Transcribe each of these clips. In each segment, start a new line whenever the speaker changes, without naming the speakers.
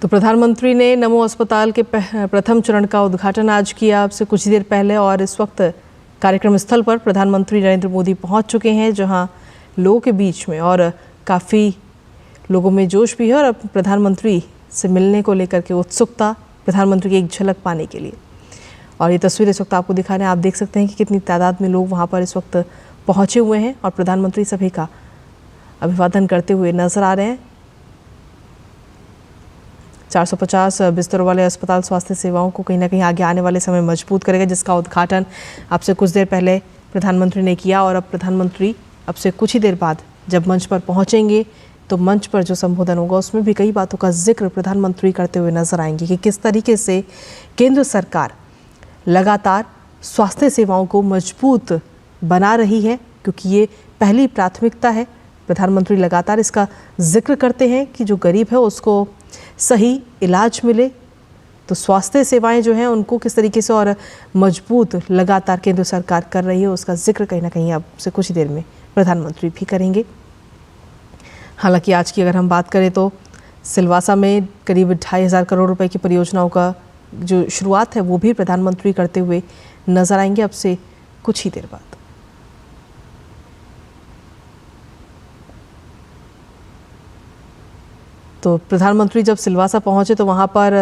तो प्रधानमंत्री ने नमो अस्पताल के प्रथम चरण का उद्घाटन आज किया, अब से कुछ देर पहले, और इस वक्त कार्यक्रम स्थल पर प्रधानमंत्री नरेंद्र मोदी पहुंच चुके हैं, जहां लोगों के बीच में और काफ़ी लोगों में जोश भी है और अब प्रधानमंत्री से मिलने को लेकर के उत्सुकता, प्रधानमंत्री की एक झलक पाने के लिए। और ये तस्वीर इस वक्त आपको दिखा रहे हैं, आप देख सकते हैं कि कितनी तादाद में लोग वहाँ पर इस वक्त पहुँचे हुए हैं और प्रधानमंत्री सभी का अभिवादन करते हुए नजर आ रहे हैं। 450 बिस्तरों वाले अस्पताल स्वास्थ्य सेवाओं को कहीं ना कहीं आगे आने वाले समय मजबूत करेगा, जिसका उद्घाटन अब से कुछ देर पहले प्रधानमंत्री ने किया। और अब प्रधानमंत्री अब से कुछ ही देर बाद जब मंच पर पहुंचेंगे तो मंच पर जो संबोधन होगा उसमें भी कई बातों का जिक्र प्रधानमंत्री करते हुए नजर आएंगे कि किस तरीके से केंद्र सरकार लगातार स्वास्थ्य सेवाओं को मजबूत बना रही है, क्योंकि ये पहली प्राथमिकता है। प्रधानमंत्री लगातार इसका जिक्र करते हैं कि जो गरीब है उसको सही इलाज मिले, तो स्वास्थ्य सेवाएं जो हैं उनको किस तरीके से और मजबूत लगातार केंद्र सरकार कर रही है, उसका जिक्र कहीं ना कहीं अब से कुछ देर में प्रधानमंत्री भी करेंगे। हालांकि आज की अगर हम बात करें तो सिलवासा में करीब 2,500 करोड़ रुपए की परियोजनाओं का जो शुरुआत है वो भी प्रधानमंत्री करते हुए नजर आएंगे अब से कुछ ही देर बाद। तो प्रधानमंत्री जब सिलवासा पहुंचे तो वहां पर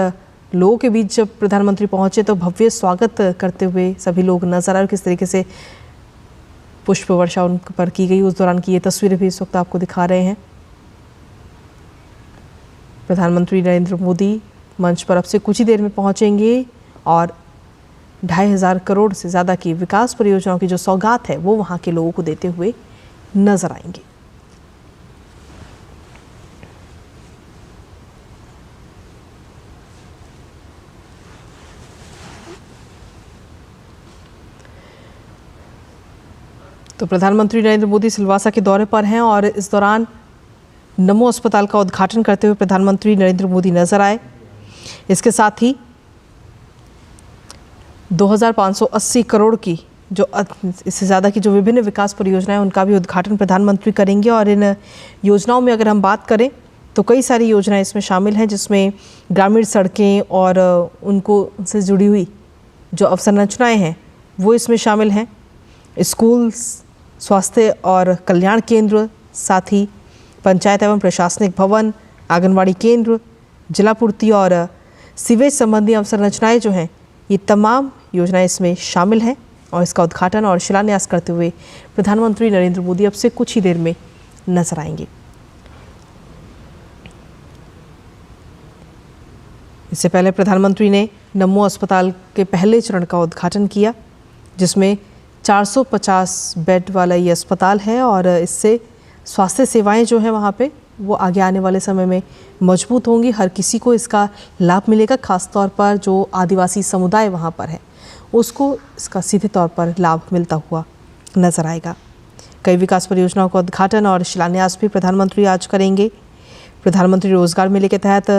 लोगों के बीच जब प्रधानमंत्री पहुंचे तो भव्य स्वागत करते हुए सभी लोग नजर आए और किस तरीके से पुष्प वर्षा उन पर की गई, उस दौरान की ये तस्वीरें भी इस वक्त आपको दिखा रहे हैं। प्रधानमंत्री नरेंद्र मोदी मंच पर अब से कुछ ही देर में पहुंचेंगे और 2,500 करोड़ से ज़्यादा की विकास परियोजनाओं की जो सौगात है वो वहाँ के लोगों को देते हुए नजर आएंगे। तो प्रधानमंत्री नरेंद्र मोदी सिलवासा के दौरे पर हैं और इस दौरान नमो अस्पताल का उद्घाटन करते हुए प्रधानमंत्री नरेंद्र मोदी नजर आए। इसके साथ ही 2,580 करोड़ की जो इससे ज़्यादा की जो विभिन्न विकास परियोजनाएं उनका भी उद्घाटन प्रधानमंत्री करेंगे। और इन योजनाओं में अगर हम बात करें तो कई सारी योजनाएं इसमें शामिल हैं, जिसमें ग्रामीण सड़कें और उनको से जुड़ी हुई जो अवसंरचनाएं हैं वो इसमें शामिल हैं। स्कूल, स्वास्थ्य और कल्याण केंद्र, साथ ही पंचायत एवं प्रशासनिक भवन, आंगनवाड़ी केंद्र, जलापूर्ति और सीवेज संबंधी अवसंरचनाएं जो हैं ये तमाम योजनाएं इसमें शामिल हैं। और इसका उद्घाटन और शिलान्यास करते हुए प्रधानमंत्री नरेंद्र मोदी अब से कुछ ही देर में नजर आएंगे। इससे पहले प्रधानमंत्री ने नमो अस्पताल के पहले चरण का उद्घाटन किया, जिसमें 450 बेड वाला ये अस्पताल है और इससे स्वास्थ्य सेवाएं जो हैं वहाँ पे वो आगे आने वाले समय में मजबूत होंगी। हर किसी को इसका लाभ मिलेगा, खास तौर पर जो आदिवासी समुदाय वहाँ पर है उसको इसका सीधे तौर पर लाभ मिलता हुआ नजर आएगा। कई विकास परियोजनाओं का उद्घाटन और शिलान्यास भी प्रधानमंत्री आज करेंगे। प्रधानमंत्री रोजगार मेले के तहत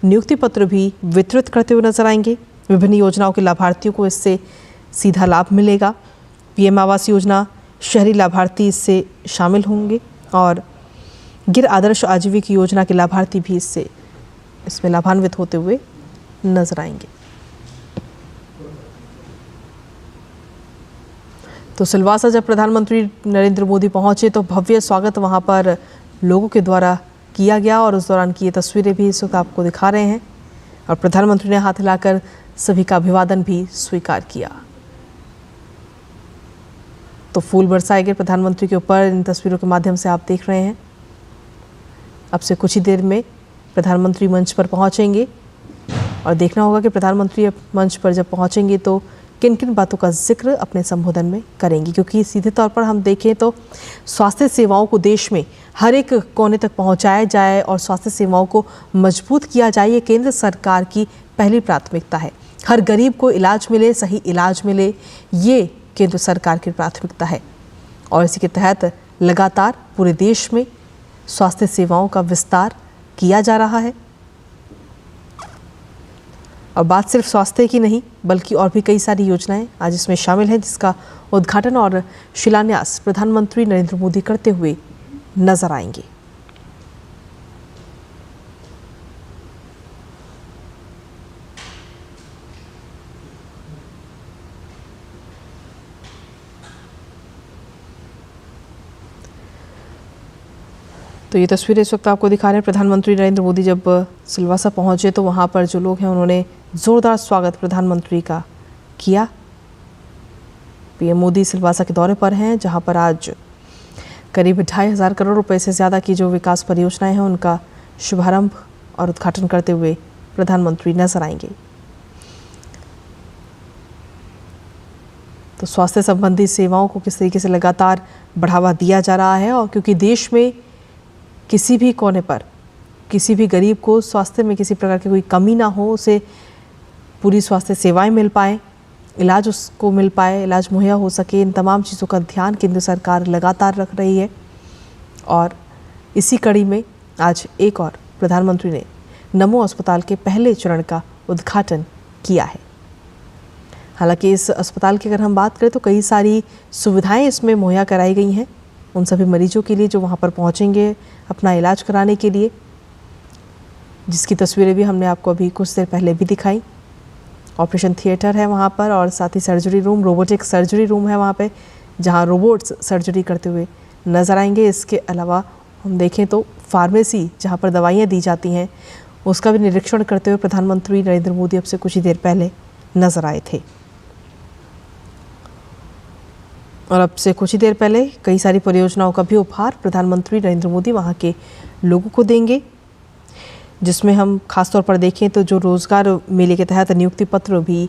नियुक्ति पत्र भी वितरित करते हुए नजर आएंगे। विभिन्न योजनाओं के लाभार्थियों को इससे सीधा लाभ मिलेगा। PM आवास योजना शहरी लाभार्थी इससे शामिल होंगे और गिर आदर्श आजीविका योजना के लाभार्थी भी इसमें लाभान्वित होते हुए नजर आएंगे। तो सिलवासा जब प्रधानमंत्री नरेंद्र मोदी पहुंचे तो भव्य स्वागत वहां पर लोगों के द्वारा किया गया और उस दौरान की ये तस्वीरें भी इस वक्त आपको दिखा रहे हैं। और प्रधानमंत्री ने हाथ हिलाकर सभी का अभिवादन भी स्वीकार किया। तो फूल बरसाए गए प्रधानमंत्री के ऊपर, इन तस्वीरों के माध्यम से आप देख रहे हैं। अब से कुछ ही देर में प्रधानमंत्री मंच पर पहुंचेंगे और देखना होगा कि प्रधानमंत्री मंच पर जब पहुंचेंगे तो किन किन बातों का जिक्र अपने संबोधन में करेंगे, क्योंकि सीधे तौर पर हम देखें तो स्वास्थ्य सेवाओं को देश में हर एक कोने तक पहुंचाया जाए और स्वास्थ्य सेवाओं को मजबूत किया जाए, ये केंद्र सरकार की पहली प्राथमिकता है। हर गरीब को इलाज मिले, सही इलाज मिले, ये केंद्र सरकार की प्राथमिकता है। और इसी के तहत लगातार पूरे देश में स्वास्थ्य सेवाओं का विस्तार किया जा रहा है। और बात सिर्फ स्वास्थ्य की नहीं बल्कि और भी कई सारी योजनाएं आज इसमें शामिल हैं, जिसका उद्घाटन और शिलान्यास प्रधानमंत्री नरेंद्र मोदी करते हुए नजर आएंगे। तो ये तस्वीरें इस वक्त आपको दिखा रहे हैं। प्रधानमंत्री नरेंद्र मोदी जब सिलवासा पहुंचे तो वहां पर जो लोग हैं उन्होंने जोरदार स्वागत प्रधानमंत्री का किया। पीएम मोदी सिलवासा के दौरे पर हैं, जहां पर आज करीब 2,500 करोड़ रुपए से ज़्यादा की जो विकास परियोजनाएं हैं उनका शुभारंभ और उद्घाटन करते हुए प्रधानमंत्री नजर आएंगे। तो स्वास्थ्य संबंधी सेवाओं को किस तरीके से लगातार बढ़ावा दिया जा रहा है, और क्योंकि देश में किसी भी कोने पर किसी भी गरीब को स्वास्थ्य में किसी प्रकार की कोई कमी ना हो, उसे पूरी स्वास्थ्य सेवाएं मिल पाए, इलाज उसको मिल पाए, इलाज मुहैया हो सके, इन तमाम चीज़ों का ध्यान केंद्र सरकार लगातार रख रही है। और इसी कड़ी में आज एक और प्रधानमंत्री ने नमो अस्पताल के पहले चरण का उद्घाटन किया है। हालांकि इस अस्पताल की अगर हम बात करें तो कई सारी सुविधाएं इसमें मुहैया कराई गई हैं उन सभी मरीजों के लिए जो वहां पर पहुंचेंगे अपना इलाज कराने के लिए, जिसकी तस्वीरें भी हमने आपको अभी कुछ देर पहले भी दिखाई। ऑपरेशन थिएटर है वहाँ पर, और साथ ही surgery room, robotic surgery room है वहाँ पे, जहाँ रोबोट्स सर्जरी करते हुए नज़र आएंगे। इसके अलावा हम देखें तो फार्मेसी जहाँ पर दवाइयाँ दी जाती हैं उसका भी निरीक्षण करते हुए प्रधानमंत्री नरेंद्र मोदी अब से कुछ ही देर पहले नज़र आए थे। और अब से कुछ ही देर पहले कई सारी परियोजनाओं का भी उपहार प्रधानमंत्री नरेंद्र मोदी वहाँ के लोगों को देंगे, जिसमें हम खासतौर पर देखें तो जो रोज़गार मेले के तहत नियुक्ति पत्र भी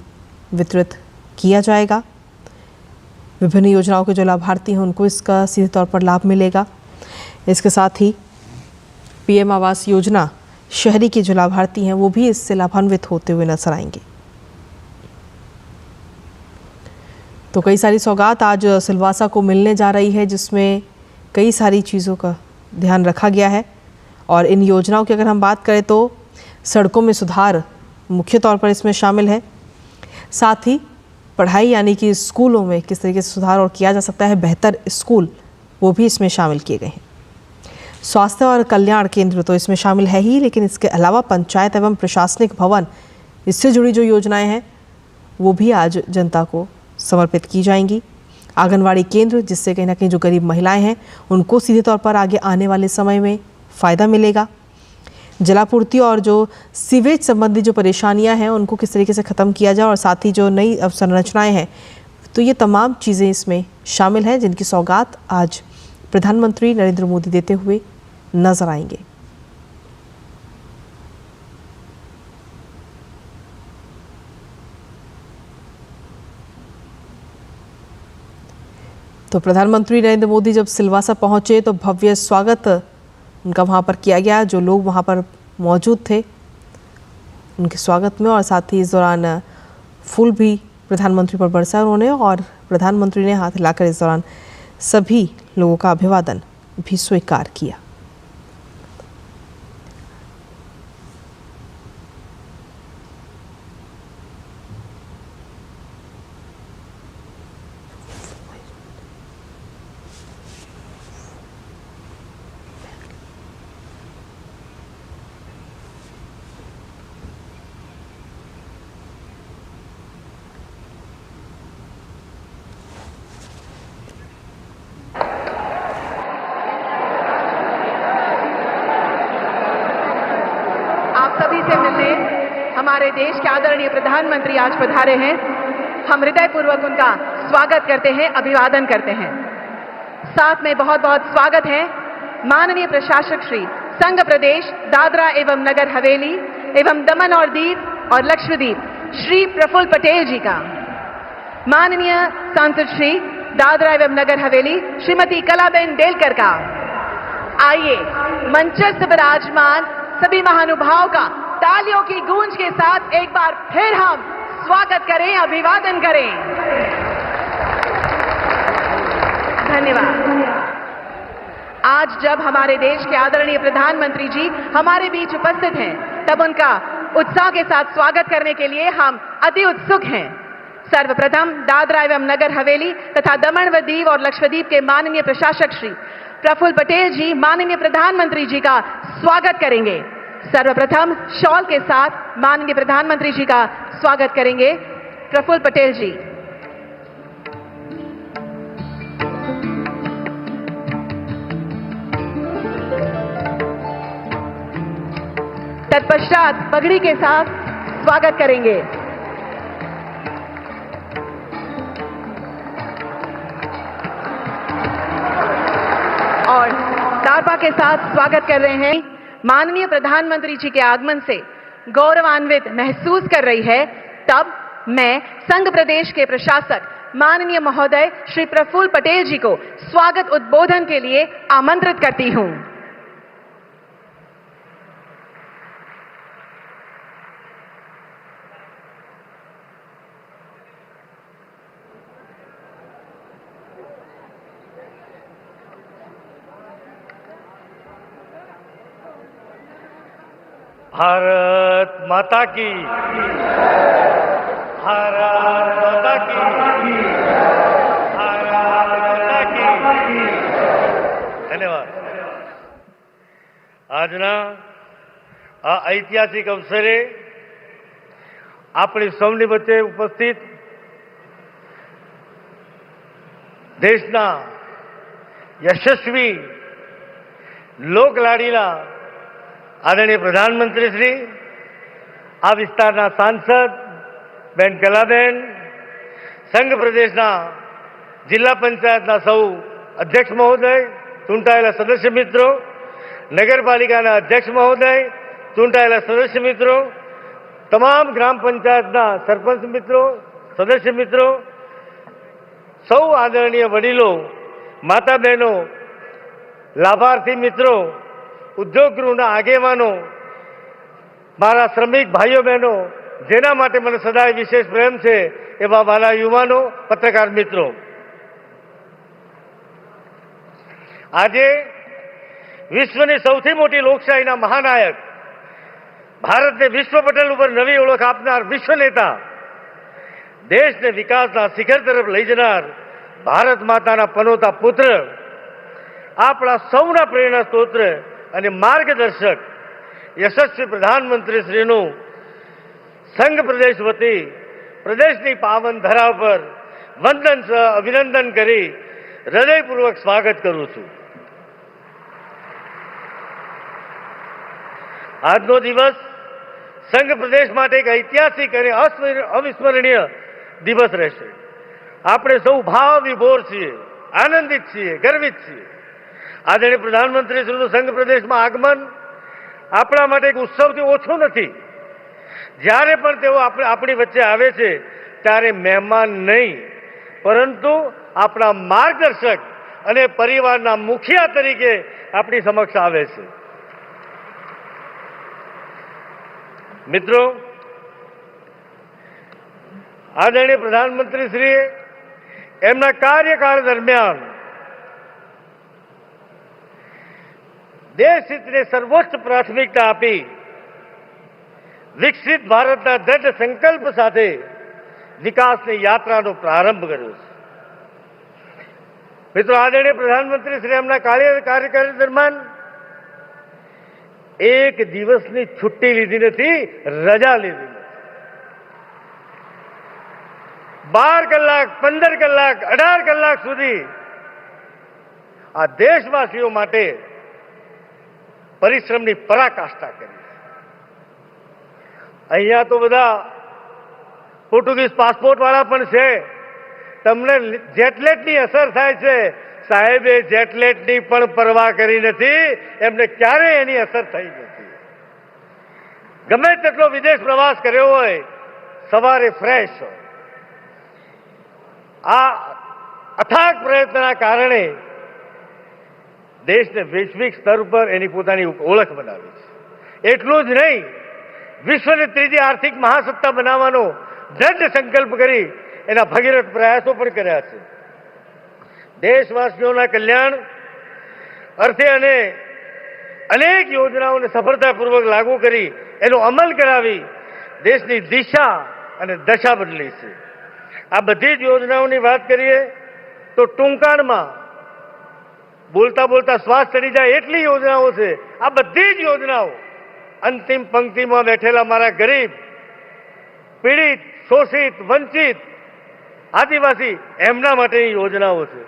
वितरित किया जाएगा। विभिन्न योजनाओं के जो लाभार्थी हैं उनको इसका सीधे तौर पर लाभ मिलेगा। इसके साथ ही पीएम आवास योजना शहरी के जो लाभार्थी हैं वो भी इससे लाभान्वित होते हुए नजर आएंगे। तो कई सारी सौगात आज सिलवासा को मिलने जा रही है, जिसमें कई सारी चीज़ों का ध्यान रखा गया है। और इन योजनाओं की अगर हम बात करें तो सड़कों में सुधार मुख्य तौर पर इसमें शामिल है। साथ ही पढ़ाई यानी कि स्कूलों में किस तरीके से सुधार और किया जा सकता है, बेहतर स्कूल, वो भी इसमें शामिल किए गए हैं। स्वास्थ्य और कल्याण केंद्र तो इसमें शामिल है ही, लेकिन इसके अलावा पंचायत एवं प्रशासनिक भवन, इससे जुड़ी जो योजनाएं हैं वो भी आज जनता को समर्पित की जाएंगी। आंगनवाड़ी केंद्र, जिससे कहीं ना कहीं जो गरीब महिलाएं हैं उनको सीधे तौर पर आगे आने वाले समय में फ़ायदा मिलेगा। जलापूर्ति और जो सीवेज संबंधी जो परेशानियां हैं उनको किस तरीके से ख़त्म किया जाए, और साथ ही जो नई अवसंरचनाएं हैं, तो ये तमाम चीज़ें इसमें शामिल हैं, जिनकी सौगात आज प्रधानमंत्री नरेंद्र मोदी देते हुए नजर आएंगे। तो प्रधानमंत्री नरेंद्र मोदी जब सिलवासा पहुंचे तो भव्य स्वागत उनका वहां पर किया गया। जो लोग वहां पर मौजूद थे उनके स्वागत में, और साथ ही इस दौरान फूल भी प्रधानमंत्री पर बरसा उन्होंने, और प्रधानमंत्री ने हाथ हिलाकर इस दौरान सभी लोगों का अभिवादन भी स्वीकार किया।
सभी से मिलने हमारे देश के आदरणीय प्रधानमंत्री आज पधारे हैं। हम हृदयपूर्वक उनका स्वागत करते हैं, अभिवादन करते हैं। साथ में बहुत बहुत स्वागत है माननीय प्रशासक श्री संघ प्रदेश दादरा एवं नगर हवेली एवं दमन और दीव और लक्षद्वीप श्री प्रफुल्ल पटेल जी का। माननीय सांसद श्री दादरा एवं नगर हवेली श्रीमती कलाबेन डेलकर का। आइए मंचस्थ विराजमान सभी महानुभाव का तालियों की गूंज के साथ एक बार फिर हम स्वागत करें, अभिवादन करें। धन्यवाद। आज जब हमारे देश के आदरणीय प्रधानमंत्री जी हमारे बीच उपस्थित हैं, तब उनका उत्साह के साथ स्वागत करने के लिए हम अति उत्सुक हैं। सर्वप्रथम दादरा एवं नगर हवेली तथा दमन व दीव और लक्षद्वीप के माननीय प्रशासक श्री प्रफुल्ल पटेल जी माननीय प्रधानमंत्री जी का स्वागत करेंगे। सर्वप्रथम शॉल के साथ माननीय प्रधानमंत्री जी का स्वागत करेंगे प्रफुल्ल पटेल जी। तत्पश्चात पगड़ी के साथ स्वागत करेंगे। और तारपा के साथ स्वागत कर रहे हैं। माननीय प्रधानमंत्री जी के आगमन से गौरवान्वित महसूस कर रही है। तब मैं संघ प्रदेश के प्रशासक माननीय महोदय श्री प्रफुल्ल पटेल जी को स्वागत उद्बोधन के लिए आमंत्रित करती हूं।
भारत माता की, भारत माता की, भारत माता की। धन्यवाद। આજના આ ઐતિહાસિક અવસરે આપણી સૌની વચ્ચે ઉપસ્થિત દેશના યશસ્વી લોકલાડીલા આદરણીય પ્રધાનમંત્રી શ્રી, આ વિસ્તારના સાંસદ બેન કલાબેન, સંઘ પ્રદેશના જિલ્લા પંચાયતના સૌ અધ્યક્ષ મહોદય, ચૂંટાયેલા સદસ્ય મિત્રો, નગરપાલિકાના અધ્યક્ષ મહોદય, ચૂંટાયેલા સદસ્ય મિત્રો, તમામ ગ્રામ પંચાયતના સરપંચ મિત્રો, સદસ્ય મિત્રો, સૌ આદરણીય વડીલો, માતા બહેનો, લાભાર્થી મિત્રો, ઉદ્યોગ ગૃહના આગેવાનો, મારા શ્રમિક ભાઈઓ બહેનો, જેના માટે મને સદાય વિશેષ પ્રેમ છે, એવા વાલા યુવાનો, પત્રકાર મિત્રો, આજે વિશ્વની સૌથી મોટી લોકશાહીના મહાનાયક, ભારતને વિશ્વ પટલ ઉપર નવી ઓળખ આપનાર વિશ્વ નેતા, દેશને વિકાસના શિખર તરફ લઈ જનાર ભારત માતાના પનોતા પુત્ર, આપણા સૌના પ્રેરણા સ્ત્રોત્ર અને માર્ગદર્શક યશસ્વી પ્રધાનમંત્રીશ્રીનું સંઘ પ્રદેશ વતી પ્રદેશની પાવન ધરા પર વંદન સહ અભિનંદન કરી હૃદયપૂર્વક સ્વાગત કરું છું। આજનો દિવસ સંઘ પ્રદેશ માટે એક ઐતિહાસિક અને અવિસ્મરણીય દિવસ રહેશે। આપણે સૌ ભાવ વિભોર છીએ, આનંદિત છીએ, ગર્વિત છીએ। આદરણીય પ્રધાનમંત્રીશ્રીનું સંઘ પ્રદેશમાં આગમન આપણા માટે એક ઉત્સવથી ઓછું નથી। જ્યારે પણ તેઓ આપણી વચ્ચે આવે છે ત્યારે મહેમાન નહીં, પરંતુ આપણા માર્ગદર્શક અને પરિવારના મુખિયા તરીકે આપણી સમક્ષ આવે છે। મિત્રો, આદરણીય પ્રધાનમંત્રીશ્રીએ એમના કાર્યકાળ દરમિયાન દેશ હિતને સર્વોચ્ચ પ્રાથમિકતા આપી વિકસિત ભારતના દ્રઢ સંકલ્પ સાથે વિકાસની યાત્રાનો પ્રારંભ કર્યો છે। મિત્રો, આદરણીય પ્રધાનમંત્રી શ્રી એમના કાર્યકાળ દરમિયાન એક દિવસની છુટ્ટી લીધી નથી, રજા લીધી નથી। 12 કલાક, 15 કલાક, 18 કલાક સુધી આ દેશવાસીઓ માટે પરિશ્રમની પરાકાષ્ઠા કરી। અહીંયા તો બધા પોર્ટુગીઝ પાસપોર્ટ વાળા પણ છે। તમને જેટલેટની અસર થાય છે, સાહેબે જેટલેટની પણ પરવા કરી નથી, એમને ક્યારેય એની અસર થઈ નથી। ગમે તેટલો વિદેશ પ્રવાસ કર્યો હોય, સવારે ફ્રેશ હોય। આ અથાગ પ્રયત્નના કારણે દેશને વૈશ્વિક સ્તર પર એની પોતાની ઓળખ બનાવી છે। એટલું જ નહીં, વિશ્વની ત્રીજી આર્થિક મહાસત્તા બનાવવાનો દ્રઢ સંકલ્પ કરી એના ભગીરથ પ્રયાસો પણ કર્યા છે। દેશવાસીઓના કલ્યાણ અર્થે અને અનેક યોજનાઓને સફળતાપૂર્વક લાગુ કરી એનો અમલ કરાવી દેશની દિશા અને દશા બદલી છે। આ બધી જ યોજનાઓની વાત કરીએ તો ટૂંકાણમાં બોલતા બોલતા શ્વાસ ચડી જાય એટલી યોજનાઓ છે। આ બધી જ યોજનાઓ અંતિમ પંક્તિમાં બેઠેલા મારા ગરીબ, પીડિત, શોષિત, વંચિત, આદિવાસી એમના માટેની યોજનાઓ છે।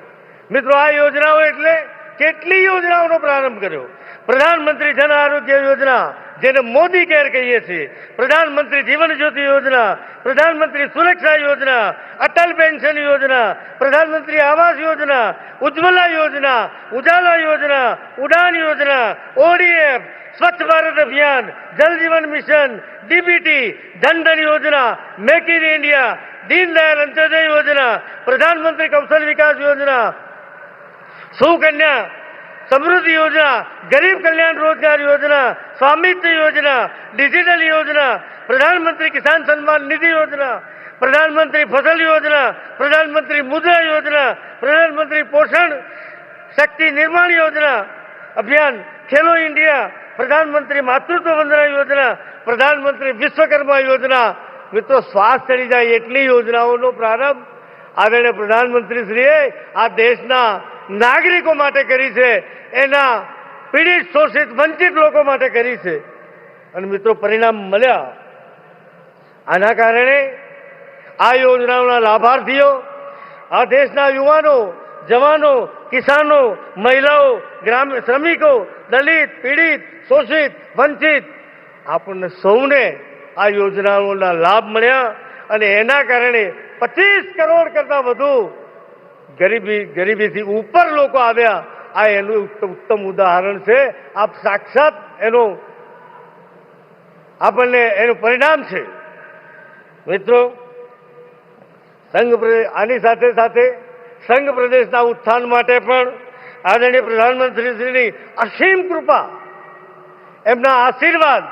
મિત્રો, આ યોજનાઓ એટલે કેટલી યોજનાઓનો પ્રારંભ કર્યો। પ્રધાનમંત્રી જન આરોગ્ય યોજના, જેને મોદી કેર કહીએ છીએ, પ્રધાનમંત્રી જીવન જ્યોતિ યોજના, પ્રધાનમંત્રી સુરક્ષા યોજના, અટલ પેન્શન યોજના, પ્રધાનમંત્રી આવાસ યોજના, ઉજ્જવલા યોજના, ઉજાલા યોજના, ઉડાન યોજના, ઓડીએફ, સ્વચ્છ ભારત અભિયાન, જલ જીવન મિશન, ડીબીટી, જન ધન યોજના, મેક ઇન ઇન્ડિયા, દીનદયાળ અંત્યોદય યોજના, પ્રધાનમંત્રી કૌશલ વિકાસ યોજના, સુકન્યા સમૃદ્ધિ યોજના, ગરીબ કલ્યાણ રોજગાર યોજના, સ્વામિત્વ યોજના, ડિજિટલ યોજના, પ્રધાનમંત્રી કિસાન સન્માન નિધિ યોજના, પ્રધાનમંત્રી ફસલ યોજના, પ્રધાનમંત્રી મુદ્રા યોજના, પ્રધાનમંત્રી પોષણ શક્તિ નિર્માણ યોજના અભિયાન, ખેલો ઇન્ડિયા, પ્રધાનમંત્રી માતૃત્વ વંદના યોજના, પ્રધાનમંત્રી વિશ્વકર્મા યોજના. મિત્રો, શ્વાસ ચડી જાય એટલી યોજનાઓનો પ્રારંભ આદરણીય પ્રધાનમંત્રીશ્રીએ આ દેશના નાગરિકો માટે કરી છે, એના પીડિત, શોષિત, વંચિત લોકો માટે કરી છે. અને મિત્રો, પરિણામ મળ્યા. આના કારણે આ યોજનાઓના લાભાર્થીઓ આ દેશના યુવાનો, જવાનો, કિસાનો, મહિલાઓ, શ્રમિકો, દલિત, પીડિત, શોષિત, વંચિત, આપણને સૌને આ યોજનાઓના લાભ મળ્યા. અને એના કારણે 25 કરોડ કરતાં વધુ ગરીબીથી ઉપર લોકો આવ્યા. આ એનું ઉત્તમ ઉદાહરણ છે. આપ સાક્ષાત આપણને એનું પરિણામ છે. મિત્રો, આની સાથે સાથે સંઘ પ્રદેશના ઉત્થાન માટે પણ આદરણીય પ્રધાનમંત્રીશ્રીની અસીમ કૃપા, એમના આશીર્વાદ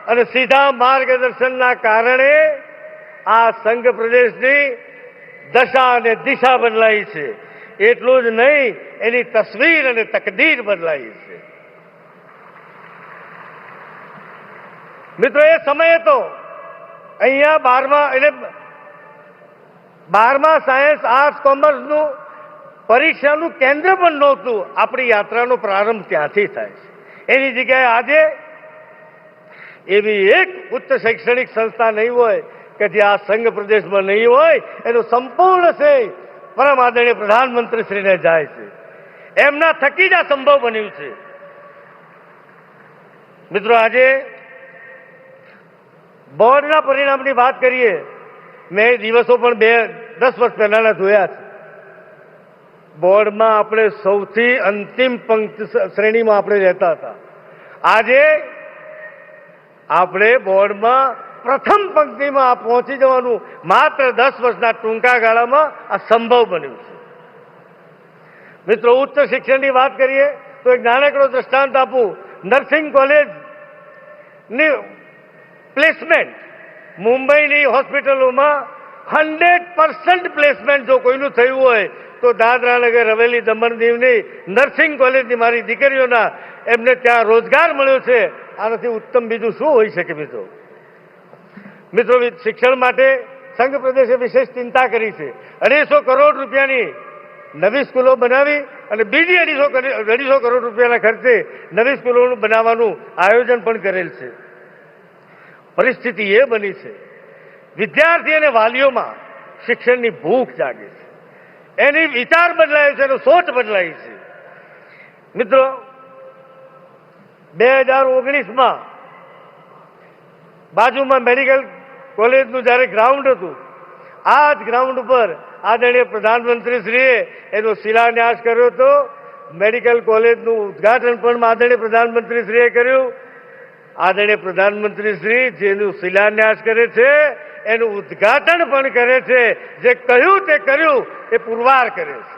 અને સીધા માર્ગદર્શનના કારણે આ સંઘ પ્રદેશની દશા અને દિશા બદલાઈ છે. એટલું જ નહીં, એની તસવીર અને તકદીર બદલાઈ છે. મિત્રો, એ સમયે તો અહીંયા 12મા સાયન્સ, આર્ટ્સ, કોમર્સનું પરીક્ષાનું કેન્દ્ર પણ નહોતું. આપણી યાત્રાનો પ્રારંભ ત્યાંથી થાય છે. એની જગ્યાએ આજે એવી એક ઉચ્ચ શૈક્ષણિક સંસ્થા નહીં હોય કે જે આ સંઘ પ્રદેશમાં નહીં હોય. એનું સંપૂર્ણ શ્રેય પરમ આદરણીય પ્રધાનમંત્રીશ્રીને જાય છે. એમના થકી જ આ સંભવ બન્યું છે. મિત્રો, આજે બોર્ડના પરિણામની વાત કરીએ. મેં દિવસો પણ 10 વર્ષ પહેલાના જોયા છે. બોર્ડમાં આપણે સૌથી અંતિમ પંક્તિ શ્રેણીમાં આપણે રહેતા હતા. આજે આપણે બોર્ડમાં પ્રથમ પંક્તિમાં પહોંચી જવાનું માત્ર 10 વર્ષના ટૂંકા ગાળામાં આ સંભવ બન્યું છે. મિત્રો, ઉચ્ચ શિક્ષણની વાત કરીએ તો એક નાનકડો દ્રષ્ટાંત આપું. નર્સિંગ કોલેજની પ્લેસમેન્ટ મુંબઈની હોસ્પિટલોમાં 100% પ્લેસમેન્ટ જો કોઈનું થયું હોય તો દાદરા નગર હવેલી, દમણ દીવની નર્સિંગ કોલેજની મારી દીકરીઓના એમને ત્યાં રોજગાર મળ્યો છે. આનાથી ઉત્તમ બીજું શું હોઈ શકે? મિત્રો, શિક્ષણ માટે સંઘ પ્રદેશે વિશેષ ચિંતા કરી છે. 250 કરોડ રૂપિયાની નવી સ્કૂલો બનાવી અને બીજી 250 કરોડ રૂપિયાના ખર્ચે નવી સ્કૂલોનું બનાવવાનું આયોજન પણ કરેલ છે. પરિસ્થિતિ એ બની છે, વિદ્યાર્થી અને વાલીઓમાં શિક્ષણની ભૂખ જાગે છે. એની વિચાર બદલાયો છે, એનો સોચ બદલાઈ છે. મિત્રો, 2019માં બાજુમાં મેડિકલ કોલેજનું જ્યારે ગ્રાઉન્ડ હતું, આ જ ગ્રાઉન્ડ ઉપર આદરણીય પ્રધાનમંત્રીશ્રીએ એનો શિલાન્યાસ કર્યો હતો. મેડિકલ કોલેજનું ઉદ્ઘાટન પણ આદરણીય પ્રધાનમંત્રીશ્રીએ કર્યું. આદરણીય પ્રધાનમંત્રીશ્રી જેનું શિલાન્યાસ કરે છે એનું ઉદ્ઘાટન પણ કરે છે. જે કહ્યું તે કર્યું એ પુરવાર કરે છે.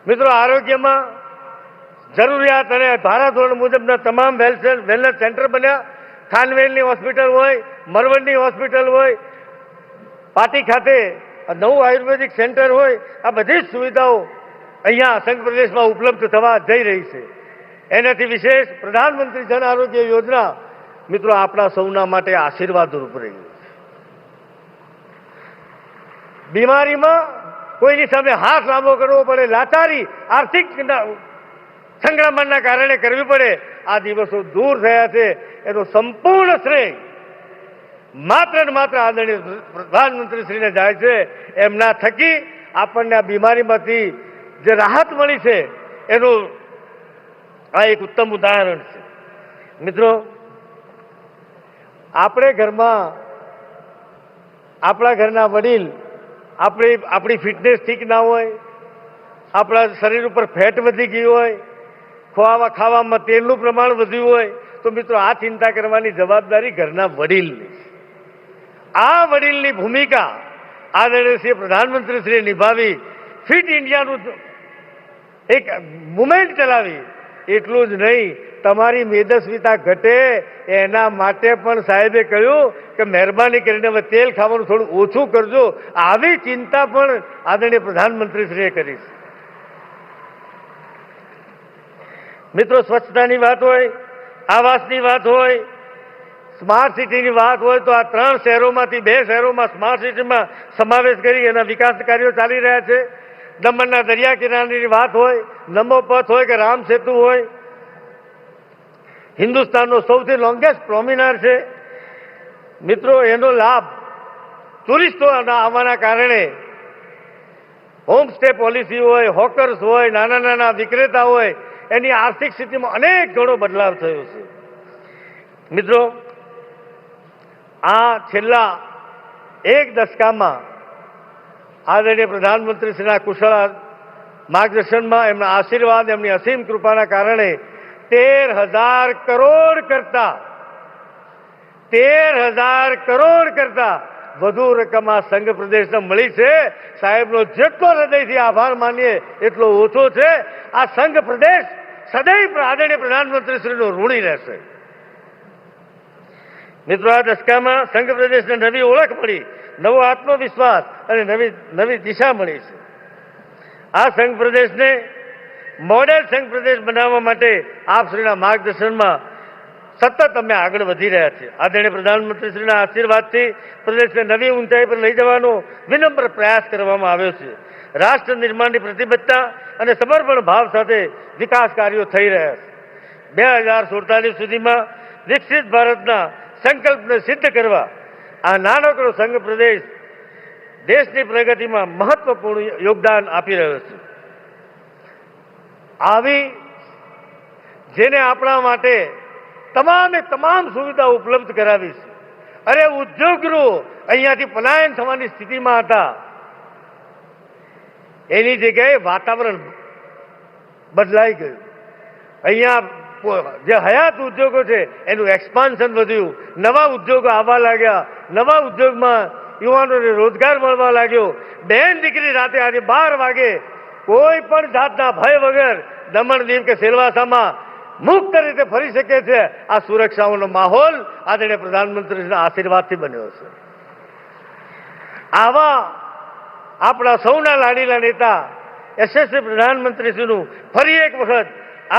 મિત્રો, આરોગ્યમાં જરૂરિયાત અને ધારાધોરણ મુજબના તમામ વેલનેસ સેન્ટર બન્યા. ખાનવેલની હોસ્પિટલ હોય, મરવડની હોસ્પિટલ હોય, પાટી ખાતે નવું આયુર્વેદિક સેન્ટર હોય, આ બધી જ સુવિધાઓ અહીંયા સંઘ પ્રદેશમાં ઉપલબ્ધ થવા જઈ રહી છે. એનાથી વિશેષ પ્રધાનમંત્રી જન આરોગ્ય યોજના મિત્રો આપણા સૌના માટે આશીર્વાદરૂપ રહી છે. બીમારીમાં કોઈની સામે હાથ લાંબો કરવો પડે, લાચારી આર્થિક સંક્રમણના કારણે કરવી પડે, આ દિવસો દૂર થયા છે. એનો સંપૂર્ણ શ્રેય માત્ર ને માત્ર આદરણીય પ્રધાનમંત્રીશ્રીને જાય છે. એમના થકી આપણને આ બીમારીમાંથી જે રાહત મળી છે એનું આ એક ઉત્તમ ઉદાહરણ છે. મિત્રો, આપણે ઘરમાં આપણા ઘરના વડીલ આપણી ફિટનેસ ઠીક ના હોય, આપણા શરીર ઉપર ફેટ વધી ગઈ હોય, ખાવામાં તેલનું પ્રમાણ વધ્યું હોય, તો મિત્રો આ ચિંતા કરવાની જવાબદારી ઘરના વડીલની. આ વડીલની ભૂમિકા આદરણીય શ્રી પ્રધાનમંત્રી શ્રી નિભાવી ફિટ ઇન્ડિયાનું એક મુવમેન્ટ ચલાવી. એટલું જ નહીં, તમારી મેદસ્વીતા ઘટે એના માટે પણ સાહેબે કહ્યું કે મહેરબાની કરીને હવે તેલ ખાવાનું થોડું ઓછું કરજો. આવી ચિંતા પણ આદરણીય પ્રધાનમંત્રીશ્રીએ કરી છે. મિત્રો, સ્વચ્છતાની વાત હોય, આવાસની વાત હોય, સ્માર્ટ સિટીની વાત હોય, તો આ 3 શહેરોમાંથી 2 શહેરોમાં સ્માર્ટ સિટીમાં સમાવેશ કરી એના વિકાસ કાર્યો ચાલી રહ્યા છે. દમણના દરિયા કિનારાની વાત હોય, નમો પથ હોય કે રામ સેતુ હોય, હિન્દુસ્તાનનો સૌથી લોંગેસ્ટ પ્રોમિનાર છે. મિત્રો, એનો લાભ ટુરિસ્ટો આવવાના કારણે હોમ સ્ટે પોલિસી હોય, હોકર્સ હોય, નાના નાના વિક્રેતા હોય, એની આર્થિક સ્થિતિમાં અનેક ગણો બદલાવ થયો છે. મિત્રો, આ છેલ્લા 1 દશકામાં આદરણીય પ્રધાનમંત્રીશ્રીના કુશળ માર્ગદર્શનમાં, એમના આશીર્વાદ, એમની અસીમ કૃપાના કારણે 13,000 કરોડ કરતા વધુ રકમ આ સંઘ પ્રદેશને મળી છે. સાહેબનો જેટલો હૃદયથી આભાર માનીએ એટલો ઓછો છે. આ સંઘ પ્રદેશ સદૈવ આદરણીય પ્રધાનમંત્રીશ્રીનો ઋણી રહેશે. મિત્રો, આ દશકામાં સંઘ પ્રદેશને નવી ઓળખ મળી, નવો આત્મવિશ્વાસ અને નવી દિશા મળી છે. આ સંઘ પ્રદેશને મોડેલ સંઘ પ્રદેશ બનાવવા માટે આપશ્રીના માર્ગદર્શનમાં સતત અમે આગળ વધી રહ્યા છીએ. આદરણીય પ્રધાનમંત્રીશ્રીના આશીર્વાદથી પ્રદેશને નવી ઊંચાઈ પર લઈ જવાનો વિનમ્ર પ્રયાસ કરવામાં આવ્યો છે. રાષ્ટ્ર નિર્માણની પ્રતિબદ્ધતા અને સમર્પણ ભાવ સાથે વિકાસ કાર્યો થઈ રહ્યા છે. 2047 સુધીમાં વિકસિત ભારતના સંકલ્પને સિદ્ધ કરવા આ નાનકડો સંઘ પ્રદેશ દેશની પ્રગતિમાં મહત્વપૂર્ણ યોગદાન આપી રહ્યો છે. આવી જેને આપણા માટે તમામ સુવિધાઓ ઉપલબ્ધ કરાવી છે. અરે, ઉદ્યોગગૃહો અહીંયાથી પલાયન થવાની સ્થિતિમાં હતા, એની જગ્યાએ વાતાવરણ બદલાઈ ગયું. અહીંયા જે હયાત ઉદ્યોગો છે એનું એક્સપાન્શન વધ્યું, નવા ઉદ્યોગો આવવા લાગ્યા, નવા ઉદ્યોગમાં યુવાનોને રોજગાર મળવા લાગ્યો. બહેન દીકરી રાતે આજે 12 વાગે કોઈ પણ જાતના ભય વગર દમણ દીવ કે સેલવાસામાં મુક્ત રીતે ફરી શકે છે. આ સુરક્ષાનો માહોલ આદરણીય પ્રધાનમંત્રીના આશીર્વાદથી બન્યો છે. આવા આપણા સૌના લાડીલા નેતા યશસ્વી પ્રધાનમંત્રીશ્રીનું ફરી એક વખત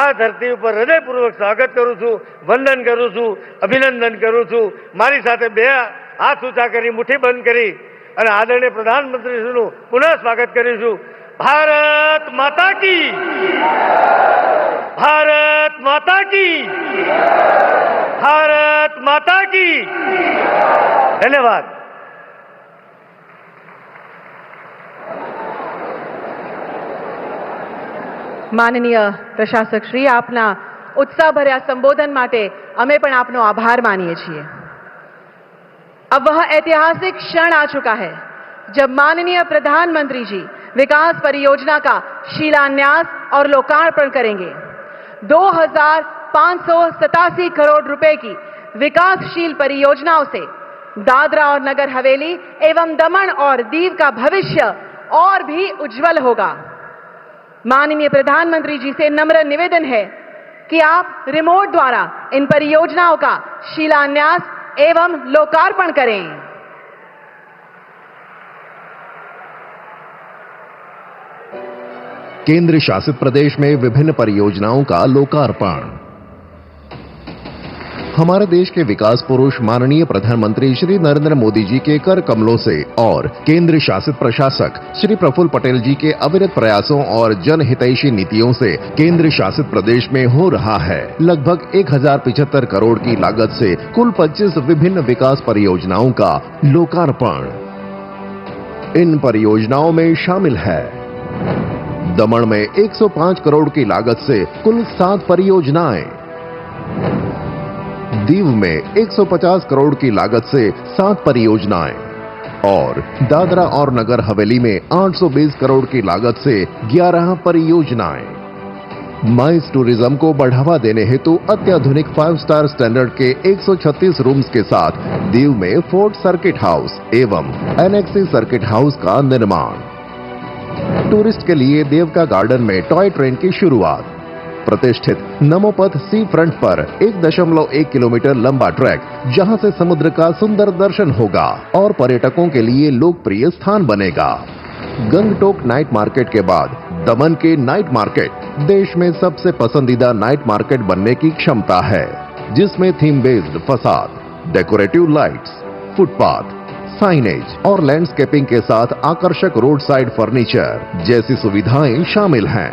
આ ધરતી ઉપર હૃદયપૂર્વક સ્વાગત કરું છું, વંદન કરું છું, અભિનંદન કરું છું. મારી સાથે 2 હાથ ઊંચા કરી, મુઠ્ઠી બંધ કરી અને આદરણીય પ્રધાનમંત્રીશ્રીનું પુનઃ સ્વાગત કરીશું. ભારત માતા કી, ભારત માતા કી, ભારત માતા કી. ધન્યવાદ.
માનનીય પ્રશાસક શ્રી, આપના उत्साहभर्या संबोधन माटे अमे पण आपनो आभार मानिए छिए। अब वह ऐतिहासिक क्षण आ चुका है जब माननीय प्रधानमंत्री जी विकास परियोजना का शिलान्यास और लोकार्पण करेंगे। 2587 करोड़ रुपए की विकासशील परियोजनाओं से दादरा और नगर हवेली एवं दमन और दीव का भविष्य और भी उज्जवल होगा। माननीय प्रधानमंत्री जी से नम्र निवेदन है कि आप रिमोट द्वारा इन परियोजनाओं का शिलान्यास एवं लोकार्पण करें।
केंद्र शासित प्रदेश में विभिन्न परियोजनाओं का लोकार्पण। हमारे देश के विकास पुरुष माननीय प्रधानमंत्री श्री नरेंद्र मोदी जी के कर कमलों से और केंद्र शासित प्रशासक श्री प्रफुल्ल पटेल जी के अविरत प्रयासों और जनहितैषी नीतियों से केंद्र शासित प्रदेश में हो रहा है लगभग 1075 करोड़ की लागत से कुल 25 विभिन्न विकास परियोजनाओं का लोकार्पण। इन परियोजनाओं में शामिल है दमन में 105 करोड़ की लागत से कुल 7 परियोजनाएं, दीव में 150 करोड़ की लागत से 7 परियोजनाएं और दादरा और नगर हवेली में 820 करोड़ की लागत से 11 परियोजनाएं। माइस टूरिज्म को बढ़ावा देने हेतु अत्याधुनिक 5 स्टार स्टैंडर्ड के 136 रूम्स के साथ दीव में फोर्ट सर्किट हाउस एवं एनेक्सी सर्किट हाउस का निर्माण। टूरिस्ट के लिए देवका गार्डन में टॉय ट्रेन की शुरुआत। प्रतिष्ठित नमोपथ सी फ्रंट पर 1.1 किलोमीटर लंबा ट्रैक जहां से समुद्र का सुंदर दर्शन होगा और पर्यटकों के लिए लोकप्रिय स्थान बनेगा। गंगटोक नाइट मार्केट के बाद दमन के नाइट मार्केट देश में सबसे पसंदीदा नाइट मार्केट बनने की क्षमता है, जिसमें थीम बेस्ड फसाद, डेकोरेटिव लाइट्स, फुटपाथ, साइनेज और लैंडस्केपिंग के साथ आकर्षक रोड साइड फर्नीचर जैसी सुविधाएं शामिल हैं।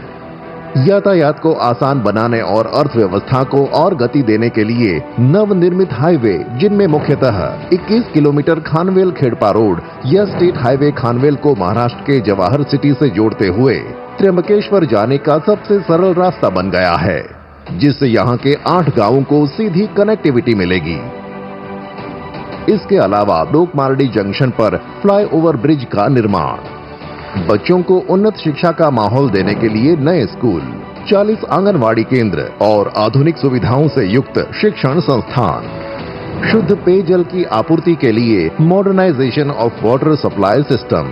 यातायात को आसान बनाने और अर्थव्यवस्था को और गति देने के लिए नवनिर्मित हाईवे, जिनमें मुख्यतः 21 किलोमीटर खानवेल खेड़पा रोड या स्टेट हाईवे खानवेल को महाराष्ट्र के जवाहर सिटी से जोड़ते हुए त्र्यंबकेश्वर जाने का सबसे सरल रास्ता बन गया है, जिससे यहां के 8 गांवों को सीधी कनेक्टिविटी मिलेगी। इसके अलावा डोकमारडी जंक्शन पर फ्लाईओवर ब्रिज का निर्माण, बच्चों को उन्नत शिक्षा का माहौल देने के लिए नए स्कूल, 40 आंगनवाड़ी केंद्र और आधुनिक सुविधाओं से युक्त शिक्षण संस्थान, शुद्ध पेयजल की आपूर्ति के लिए modernisation of water supply system,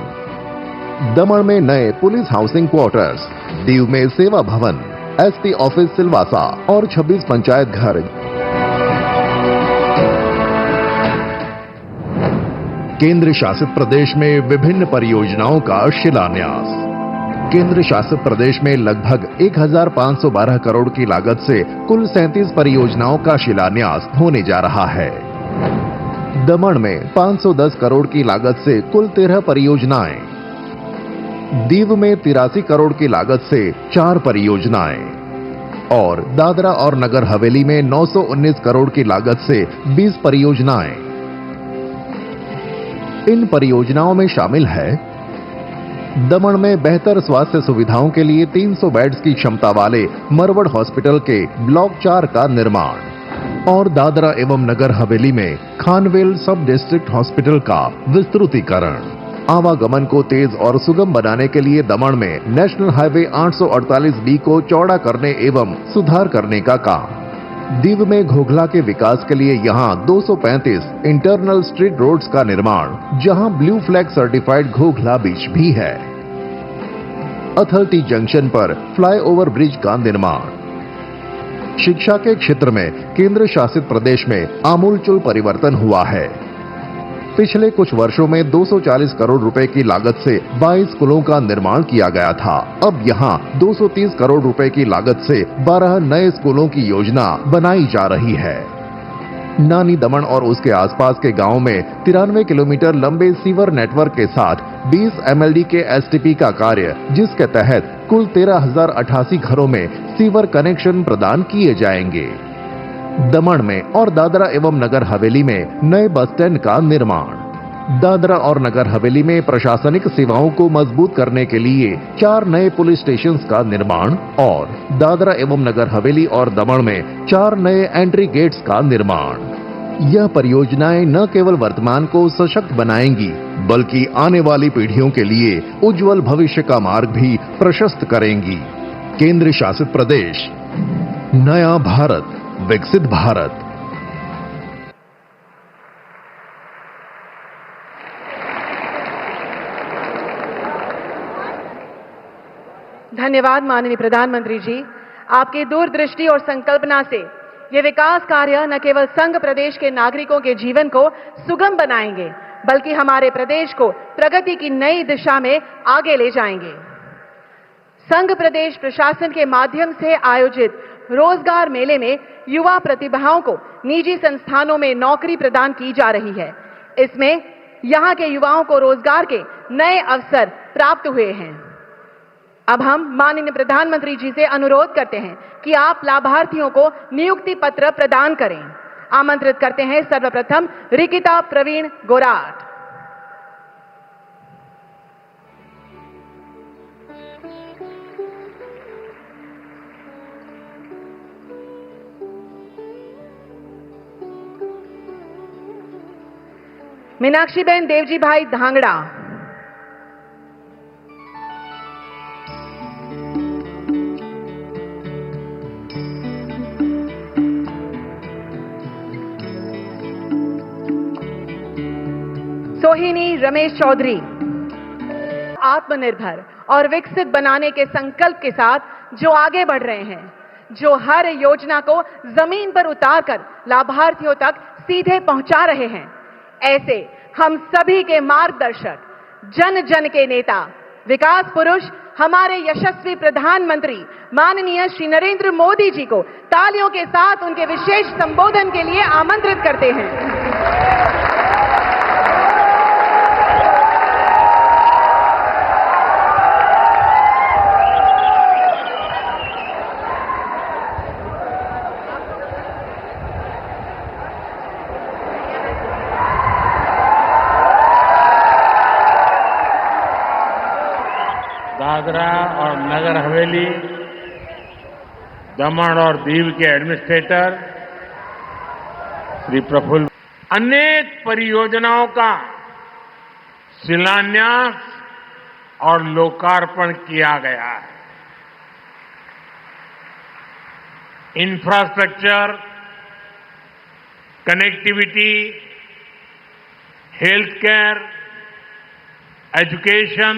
Daman में नए पुलिस हाउसिंग क्वार्टर्स, दीव में सेवा भवन, एसपी ऑफिस सिलवासा और 26 पंचायत घर। केंद्र शासित प्रदेश में विभिन्न परियोजनाओं का शिलान्यास। केंद्र शासित प्रदेश में लगभग 1512 करोड़ की लागत से कुल 37 परियोजनाओं का शिलान्यास होने जा रहा है। दमन में 510 करोड़ की लागत से कुल 13 परियोजनाएं, दीव में 83 करोड़ की लागत से 4 परियोजनाएं और दादरा और नगर हवेली में 919 करोड़ की लागत से 20 परियोजनाएं। इन परियोजनाओं में शामिल है दमन में बेहतर स्वास्थ्य सुविधाओं के लिए 300 बेड्स की क्षमता वाले मरवड़ हॉस्पिटल के ब्लॉक 4 का निर्माण और दादरा एवं नगर हवेली में खानवेल सब डिस्ट्रिक्ट हॉस्पिटल का विस्तृतीकरण। आवागमन को तेज और सुगम बनाने के लिए दमन में नेशनल हाईवे 848B को चौड़ा करने एवं सुधार करने का काम। दीव में घोघला के विकास के लिए यहां 235 इंटरनल स्ट्रीट रोड्स का निर्माण, जहां ब्लू फ्लैग सर्टिफाइड घोघला बीच भी है। अथलटी जंक्शन पर फ्लाईओवर ब्रिज का निर्माण। शिक्षा के क्षेत्र में केंद्र शासित प्रदेश में आमूलचूल परिवर्तन हुआ है। पिछले कुछ वर्षों में 240 करोड़ रुपए की लागत से 22 स्कूलों का निर्माण किया गया था। अब यहां 230 करोड़ रुपए की लागत से 12 नए स्कूलों की योजना बनाई जा रही है। नानी दमन और उसके आसपास के गांवों में 93 किलोमीटर लंबे सीवर नेटवर्क के साथ 20 MLD के STP का कार्य, जिसके तहत कुल 13,088 घरों में सीवर कनेक्शन प्रदान किए जाएंगे। दमन में और दादरा एवं नगर हवेली में नए बस स्टैंड का निर्माण। दादरा और नगर हवेली में प्रशासनिक सेवाओं को मजबूत करने के लिए 4 नए पुलिस स्टेशंस का निर्माण और दादरा एवं नगर हवेली और दमन में 4 नए एंट्री गेट्स का निर्माण। यह परियोजनाएं न केवल वर्तमान को सशक्त बनाएंगी, बल्कि आने वाली पीढ़ियों के लिए उज्जवल भविष्य का मार्ग भी प्रशस्त करेंगी। केंद्र शासित प्रदेश, नया भारत, विकसित भारत।
धन्यवाद माननीय प्रधानमंत्री जी। आपकी दूरदृष्टि और संकल्पना से ये विकास कार्य न केवल संघ प्रदेश के नागरिकों के जीवन को सुगम बनाएंगे, बल्कि हमारे प्रदेश को प्रगति की नई दिशा में आगे ले जाएंगे। संघ प्रदेश प्रशासन के माध्यम से आयोजित रोजगार मेले में युवा प्रतिभाओं को निजी संस्थानों में नौकरी प्रदान की जा रही है। इसमें यहां के युवाओं को रोजगार के नए अवसर प्राप्त हुए हैं। अब हम माननीय प्रधानमंत्री जी से अनुरोध करते हैं कि आप लाभार्थियों को नियुक्ति पत्र प्रदान करें। आमंत्रित करते हैं सर्वप्रथम रिकिता प्रवीण गोराट। मीनाक्षीबेन देवजी भाई धांगड़ा, सोहिनी रमेश चौधरी। आत्मनिर्भर और विकसित बनाने के संकल्प के साथ जो आगे बढ़ रहे हैं, जो हर योजना को जमीन पर उतारकर लाभार्थियों तक सीधे पहुंचा रहे हैं, ऐसे हम सभी के मार्गदर्शक, जन जन के नेता, विकास पुरुष हमारे यशस्वी प्रधानमंत्री माननीय श्री नरेंद्र मोदी जी को तालियों के साथ उनके विशेष संबोधन के लिए आमंत्रित करते हैं।
दादरा और नगर हवेली, दमन और दीव के एडमिनिस्ट्रेटर श्री प्रफुल्ल, अनेक परियोजनाओं का शिलान्यास और लोकार्पण किया गया है। Infrastructure, connectivity, health care, education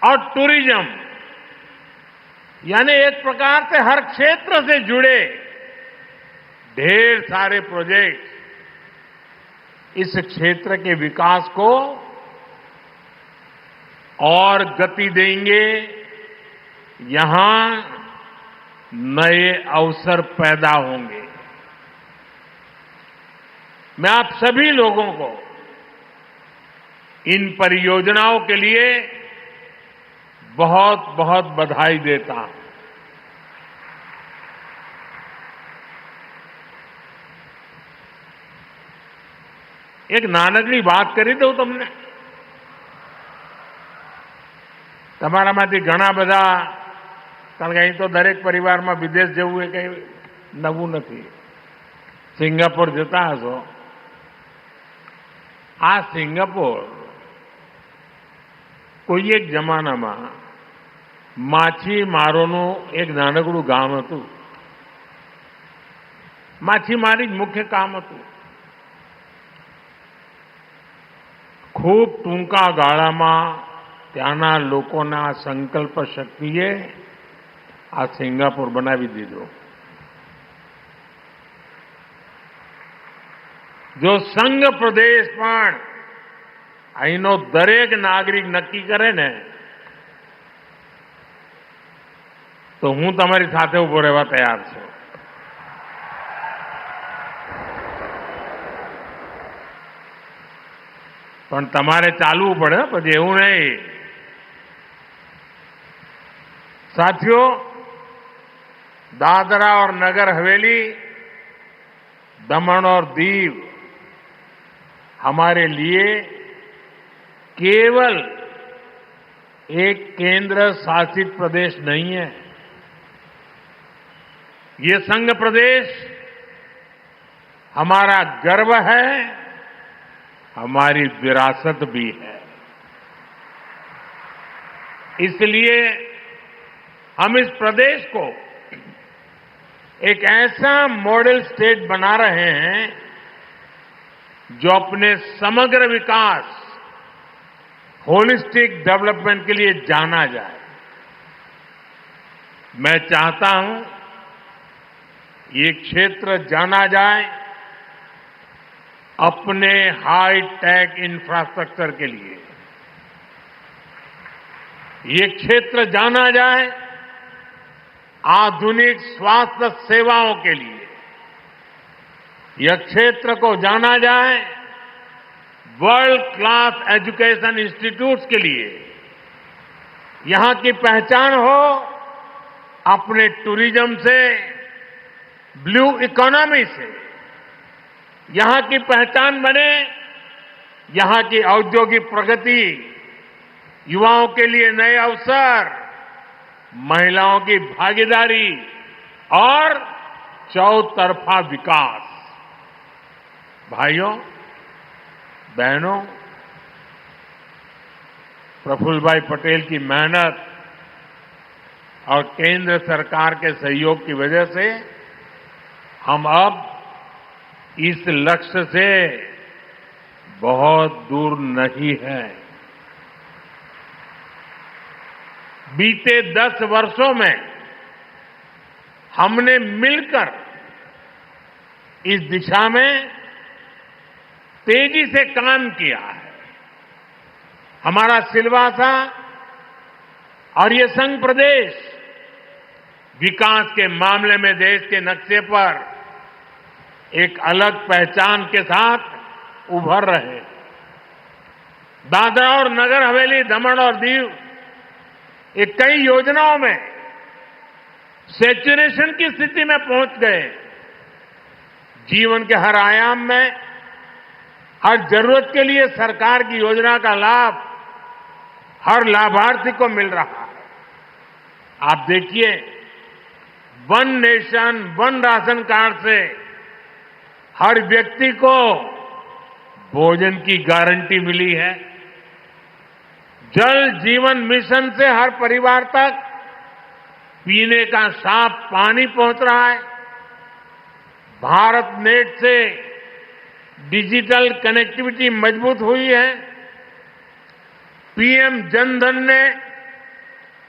और टूरिज्म, यानी एक प्रकार से हर क्षेत्र से जुड़े ढेर सारे प्रोजेक्ट इस क्षेत्र के विकास को और गति देंगे, यहां नए अवसर पैदा होंगे। मैं आप सभी लोगों को इन परियोजनाओं के लिए बहुत बहुत बधाई देता हूं। एक नानकड़ी बात કરી દઉં તમને। તમારામાંથી ઘણા બધા, કારણ કે અહીં તો દરેક પરિવારમાં વિદેશ જવું એ કંઈ નવું નથી, સિંગાપોર જતા હશો। આ સિંગાપોર કોઈ એક જમાનામાં માછીમારોનું એક નાનકડું ગામ હતું। માછીમારી જ મુખ્ય કામ હતું। ખૂબ ટૂંકા ગાળામાં ત્યાંના લોકોના સંકલ્પ શક્તિએ આ સિંગાપોર બનાવી દીધું। જો સંઘ પ્રદેશ પણ અહીંનો દરેક નાગરિક નક્કી કરે ને તો હું તમારી સાથે ઉભો રહેવા તૈયાર છું। પણ તમારે ચાલવું પડે, પછી એવું નહીં। साथियों, दादरा और नगर हवेली, दमन और दीव हमारे लिए केवल एक केंद्र शासित प्रदेश नहीं है। ये संघ प्रदेश हमारा गर्व है, हमारी विरासत भी है। इसलिए हम इस प्रदेश को एक ऐसा मॉडल स्टेट बना रहे हैं जो अपने समग्र विकास, होलिस्टिक डेवलपमेंट के लिए जाना जाए। मैं चाहता हूं ये क्षेत्र जाना जाए अपने हाई टेक इंफ्रास्ट्रक्चर के लिए, ये क्षेत्र जाना जाए आधुनिक स्वास्थ्य सेवाओं के लिए, यह क्षेत्र को जाना जाए वर्ल्ड क्लास एजुकेशन इंस्टीट्यूट्स के लिए। यहां की पहचान हो अपने टूरिज्म से, ब्लू इकोनॉमी से। यहां की पहचान बने यहां की औद्योगिक प्रगति, युवाओं के लिए नए अवसर, महिलाओं की भागीदारी और चौतरफा विकास। भाइयों, बहनों, प्रफुल्ल भाई पटेल की मेहनत और केंद्र सरकार के सहयोग की वजह से हम अब इस लक्ष्य से बहुत दूर नहीं है। बीते 10 वर्षों में हमने मिलकर इस दिशा में तेजी से काम किया है। हमारा सिलवासा और ये संघ प्रदेश विकास के मामले में देश के नक्शे पर एक अलग पहचान के साथ उभर रहे। दादरा और नगर हवेली, दमन और दीव ये कई योजनाओं में सैचुरेशन की स्थिति में पहुंच गए। जीवन के हर आयाम में हर जरूरत के लिए सरकार की योजना का लाभ हर लाभार्थी को मिल रहा है। आप देखिए, one nation one ration card से हर व्यक्ति को भोजन की गारंटी मिली है। जल जीवन मिशन से हर परिवार तक पीने का साफ पानी पहुंच रहा है। भारत नेट से डिजिटल कनेक्टिविटी मजबूत हुई है। पीएम जनधन ने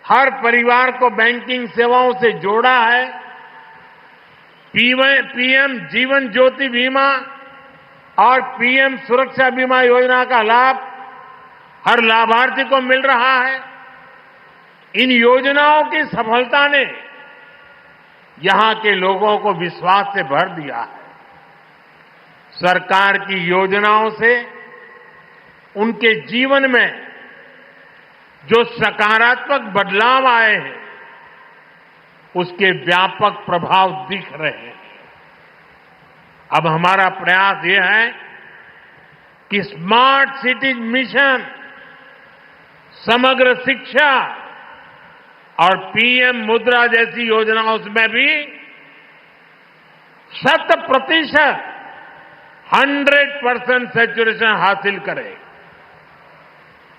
हर परिवार को बैंकिंग सेवाओं से जोड़ा है। पीएम जीवन ज्योति बीमा और पीएम सुरक्षा बीमा योजना का लाभ हर लाभार्थी को मिल रहा है। इन योजनाओं की सफलता ने यहां के लोगों को विश्वास से भर दिया है। सरकार की योजनाओं से उनके जीवन में जो सकारात्मक बदलाव आए हैं, उसके व्यापक प्रभाव दिख रहे हैं। अब हमारा प्रयास यह है कि स्मार्ट सिटीज मिशन, समग्र शिक्षा और पीएम मुद्रा जैसी योजनाओं में भी 100% 100% सैचुरेशन हासिल करें।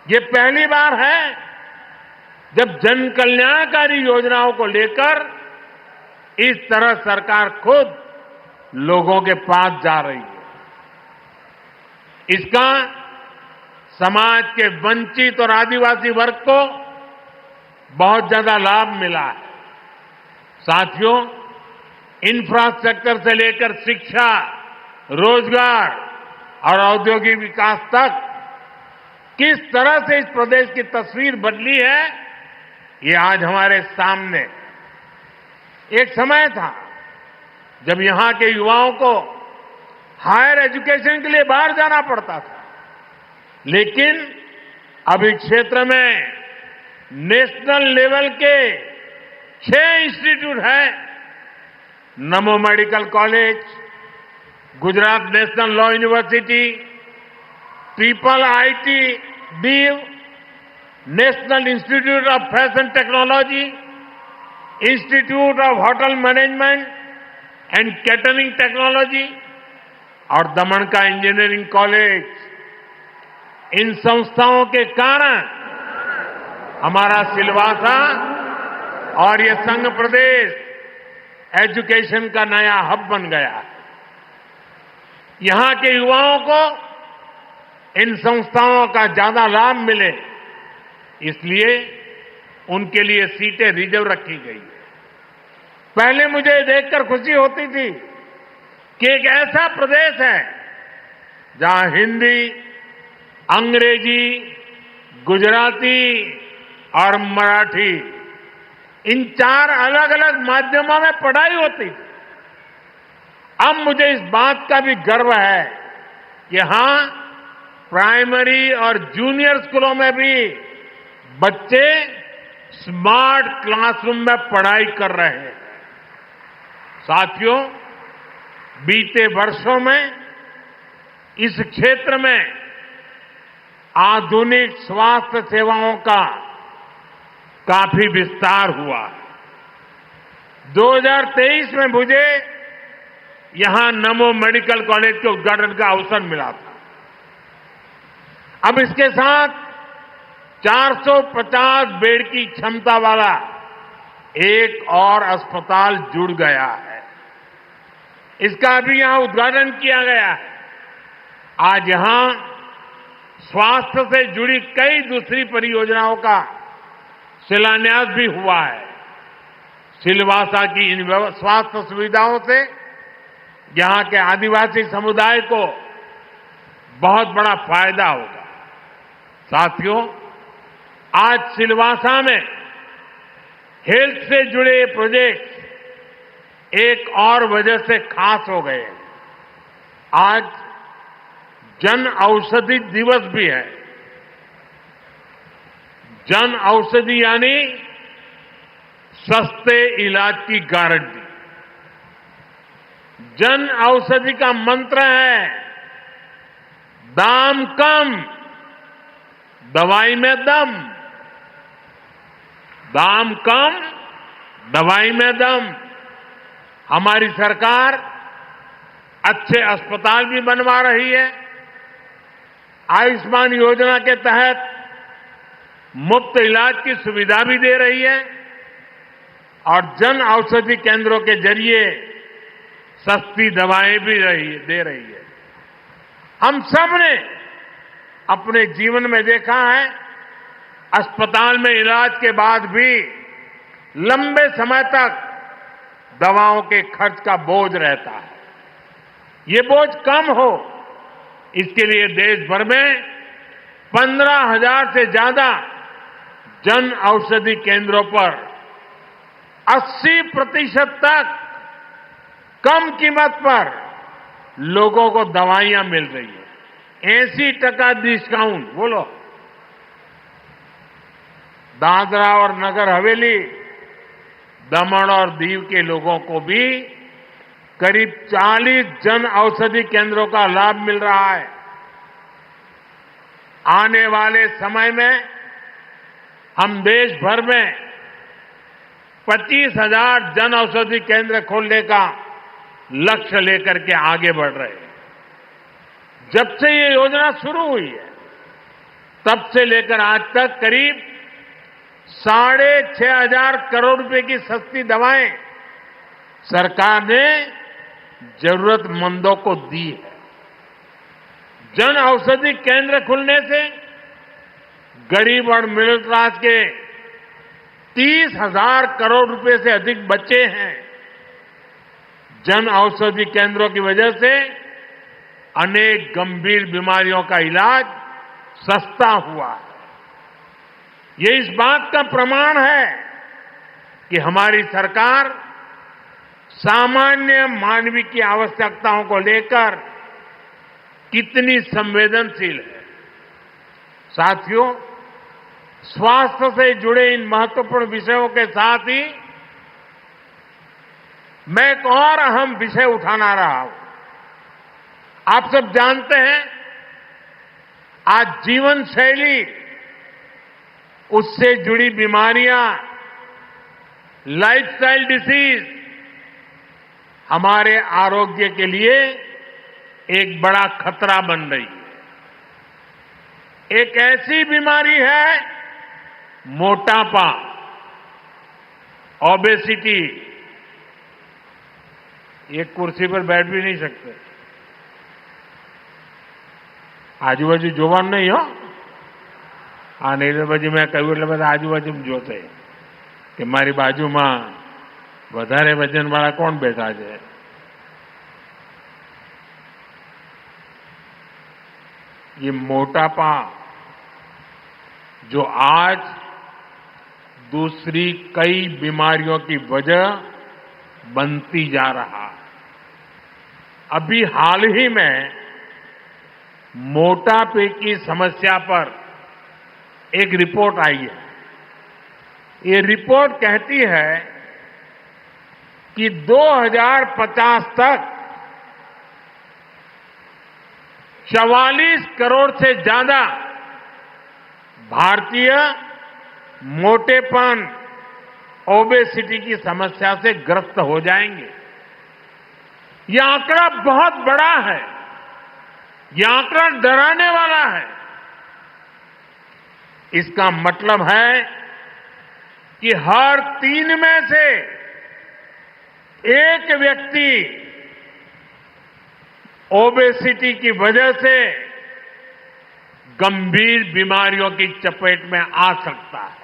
ये पहली बार है जब जन कल्याणकारी योजनाओं को लेकर इस तरह सरकार खुद लोगों के पास जा रही है। इसका समाज के वंचित और आदिवासी वर्ग को बहुत ज्यादा लाभ मिला है। साथियों, इंफ्रास्ट्रक्चर से लेकर शिक्षा, रोजगार और औद्योगिक विकास तक किस तरह से इस प्रदेश की तस्वीर बदली है, ये आज हमारे सामने। एक समय था जब यहां के युवाओं को हायर एजुकेशन के लिए बाहर जाना पड़ता था, लेकिन अब इस क्षेत्र में नेशनल लेवल के 6 इंस्टीट्यूट हैं। नमो medical college, Gujarat national law university, triple IT Diu, national institute of fashion technology, institute of hotel management and catering technology और दमन का इंजीनियरिंग कॉलेज। इन संस्थाओं के कारण हमारा सिलवासा और ये संघ प्रदेश एजुकेशन का नया हब बन गया। यहां के युवाओं को इन संस्थाओं का ज्यादा लाभ मिले, इसलिए उनके लिए सीटें रिजर्व रखी गई है। पहले मुझे देखकर खुशी होती थी कि एक ऐसा प्रदेश है जहां हिंदी, अंग्रेजी, गुजराती और मराठी इन 4 अलग अलग माध्यमों में पढ़ाई होती थी। अब मुझे इस बात का भी गर्व है कि हां, प्राइमरी और जूनियर स्कूलों में भी बच्चे स्मार्ट क्लासरूम में पढ़ाई कर रहे हैं। साथियों, बीते वर्षों में इस क्षेत्र में आधुनिक स्वास्थ्य सेवाओं का काफी विस्तार हुआ। 2023 में मुझे यहां नमो मेडिकल कॉलेज के उद्घाटन का अवसर मिला था। अब इसके साथ 450 बेड की क्षमता वाला एक और अस्पताल जुड़ गया है। इसका भी यहां उद्घाटन किया गया है। आज यहां स्वास्थ्य से जुड़ी कई दूसरी परियोजनाओं का शिलान्यास भी हुआ है। सिलवासा की इन स्वास्थ्य सुविधाओं से यहां के आदिवासी समुदाय को बहुत बड़ा फायदा होगा। साथियों, आज सिलवासा में हेल्थ से जुड़े प्रोजेक्ट एक और वजह से खास हो गए। आज जन औषधि दिवस भी है। जन औषधि यानी सस्ते इलाज की गारंटी। जन औषधि का मंत्र है दाम कम, दवाई में दम। दाम कम, दवाई में दम। हमारी सरकार अच्छे अस्पताल भी बनवा रही है। आयुष्मान योजना के तहत मुफ्त इलाज की सुविधा भी दे रही है और जन औषधि केंद्रों के जरिए सस्ती दवाएं भी दे रही है। हम सब ने अपने जीवन में देखा है, अस्पताल में इलाज के बाद भी लंबे समय तक दवाओं के खर्च का बोझ रहता है। ये बोझ कम हो, इसके लिए देश भर में 15,000 से ज्यादा जन औषधि केंद्रों पर 80% तक कम कीमत पर लोगों को दवाइयां मिल रही है। 80% डिस्काउंट। बोलो, दादरा और नगर हवेली, दमन और दीव के लोगों को भी करीब 40 जन औषधि केंद्रों का लाभ मिल रहा है। आने वाले समय में हम देश भर में 25,000 जन औषधि केंद्र खोलने का लक्ष्य लेकर के आगे बढ़ रहे हैं। जब से ये योजना शुरू हुई है, तब से लेकर आज तक करीब 6,500 करोड़ रुपए की सस्ती दवाएं सरकार ने जरूरतमंदों को दी है। जन औषधि केंद्र खुलने से गरीब और मिडिल क्लास के 30,000 करोड़ रुपए से अधिक बचे हैं। जन औषधि केंद्रों की वजह से अनेक गंभीर बीमारियों का इलाज सस्ता हुआ है। ये इस बात का प्रमाण है कि हमारी सरकार सामान्य मानवीय की आवश्यकताओं को लेकर कितनी संवेदनशील है। साथियों, स्वास्थ्य से जुड़े इन महत्वपूर्ण विषयों के साथ ही मैं एक और अहम विषय उठाना रहा हूं। आप सब जानते हैं, आज जीवन शैली, उससे जुड़ी बीमारियां, लाइफस्टाइल डिसीज हमारे आरोग्य के लिए एक बड़ा खतरा बन रही है। एक ऐसी बीमारी है मोटापा, ओबेसिटी। एक कुर्सी पर बैठ भी नहीं सकते। આજુબાજુ જોવાનું નહીં હો। આ નહીં તો પછી મેં કહ્યું એટલે બધા આજુબાજુ જોતે કે મારી બાજુમાં વધારે વજનવાળા કોણ બેઠા છે। ये मोटापा जो आज दूसरी कई बीमारियों की वजह बनती जा रहा है। अभी हाल ही में मोटापे की समस्या पर एक रिपोर्ट आई है। ये रिपोर्ट कहती है कि 2050 तक 44 करोड़ से ज्यादा भारतीय मोटेपन, ओबेसिटी की समस्या से ग्रस्त हो जाएंगे। यह आंकड़ा बहुत बड़ा है। यह आंकड़ा डराने वाला है। इसका मतलब है कि हर 3 में से एक व्यक्ति ओबेसिटी की वजह से गंभीर बीमारियों की चपेट में आ सकता है।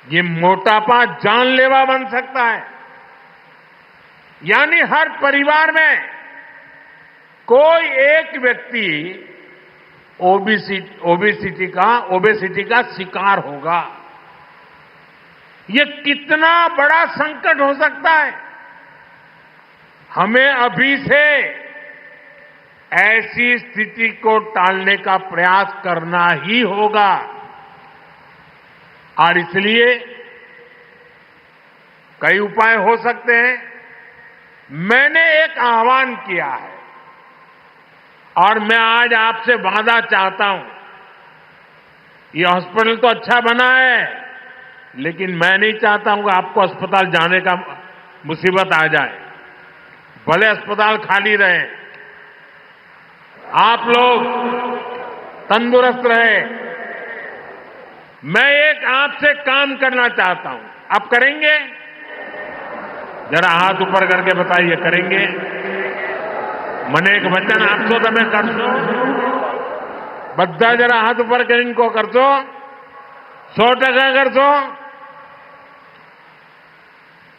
ये मोटापा जानलेवा बन सकता है। यानी हर परिवार में कोई एक व्यक्ति ओबेसिटी का शिकार होगा। ये कितना बड़ा संकट हो सकता है। हमें अभी से ऐसी स्थिति को टालने का प्रयास करना ही होगा। और इसलिए कई उपाय हो सकते हैं। मैंने एक आह्वान किया है और मैं आज आपसे वादा चाहता हूं। ये हॉस्पिटल तो अच्छा बना है, लेकिन मैं नहीं चाहता हूं कि आपको अस्पताल जाने का मुसीबत आ जाए। भले अस्पताल खाली रहे, आप लोग तंदुरुस्त रहे। मैं एक आपसे काम करना चाहता हूं। आप करेंगे? जरा हाथ ऊपर करके बताइए, करेंगे? મને એક વચન આપશો તમે કરશો? બધા જરા હાથ ઉપર કરીને કો કરશો? 100% કરશો?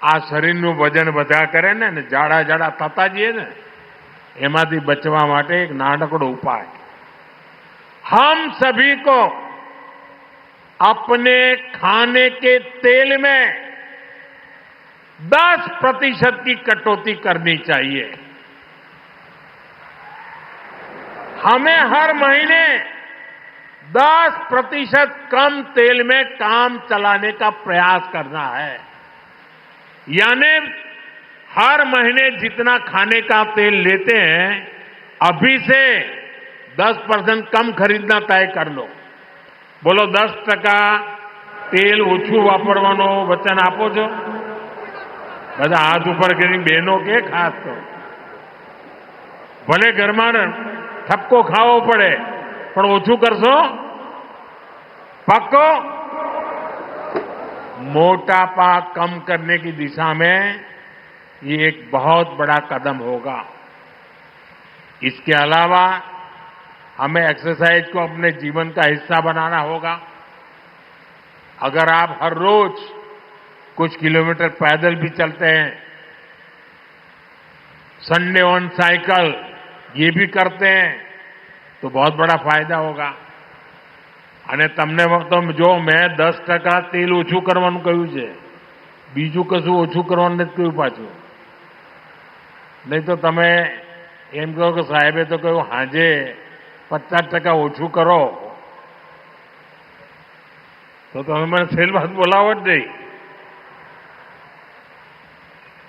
આ શરીરનું વજન વધા કરે ને જાડા જાડા થતા જઈએ ને, એમાંથી બચવા માટે એક નાનકડો ઉપાય। हम सभी को अपने खाने के तेल में 10% की कटौती करनी चाहिए। हमें हर महीने 10% कम तेल में काम चलाने का प्रयास करना है। यानी हर महीने जितना खाने का तेल लेते हैं, अभी से 10% कम खरीदना तय कर लो। बोलो 10% तेल ओछું વાપરવાનો વચન આપો છો? બધા હાથ ઉપર કરીને બહેનો કે ખાસ તો ભલે ઘરમાં ठपको खाओ पड़े, पर ओछू करशो? पक्को? मोटापा कम करने की दिशा में ये एक बहुत बड़ा कदम होगा। इसके अलावा हमें एक्सरसाइज को अपने जीवन का हिस्सा बनाना होगा। अगर आप हर रोज कुछ किलोमीटर पैदल भी चलते हैं, संडे ऑन साइकिल ये भी करते हैं, तो बहुत बड़ा फायदा होगा। અને તમને તો જો મેં 10% તેલ ઓછું કરવાનું કહ્યું છે, બીજું કશું ઓછું કરવાનું નથી કહ્યું પાછું। નહીં તો તમે એમ કહો કે સાહેબે તો કહ્યું હાજે 50% ઓછું કરો, તો તમે મને છેલ્લી વાત બોલાવો જ નહીં।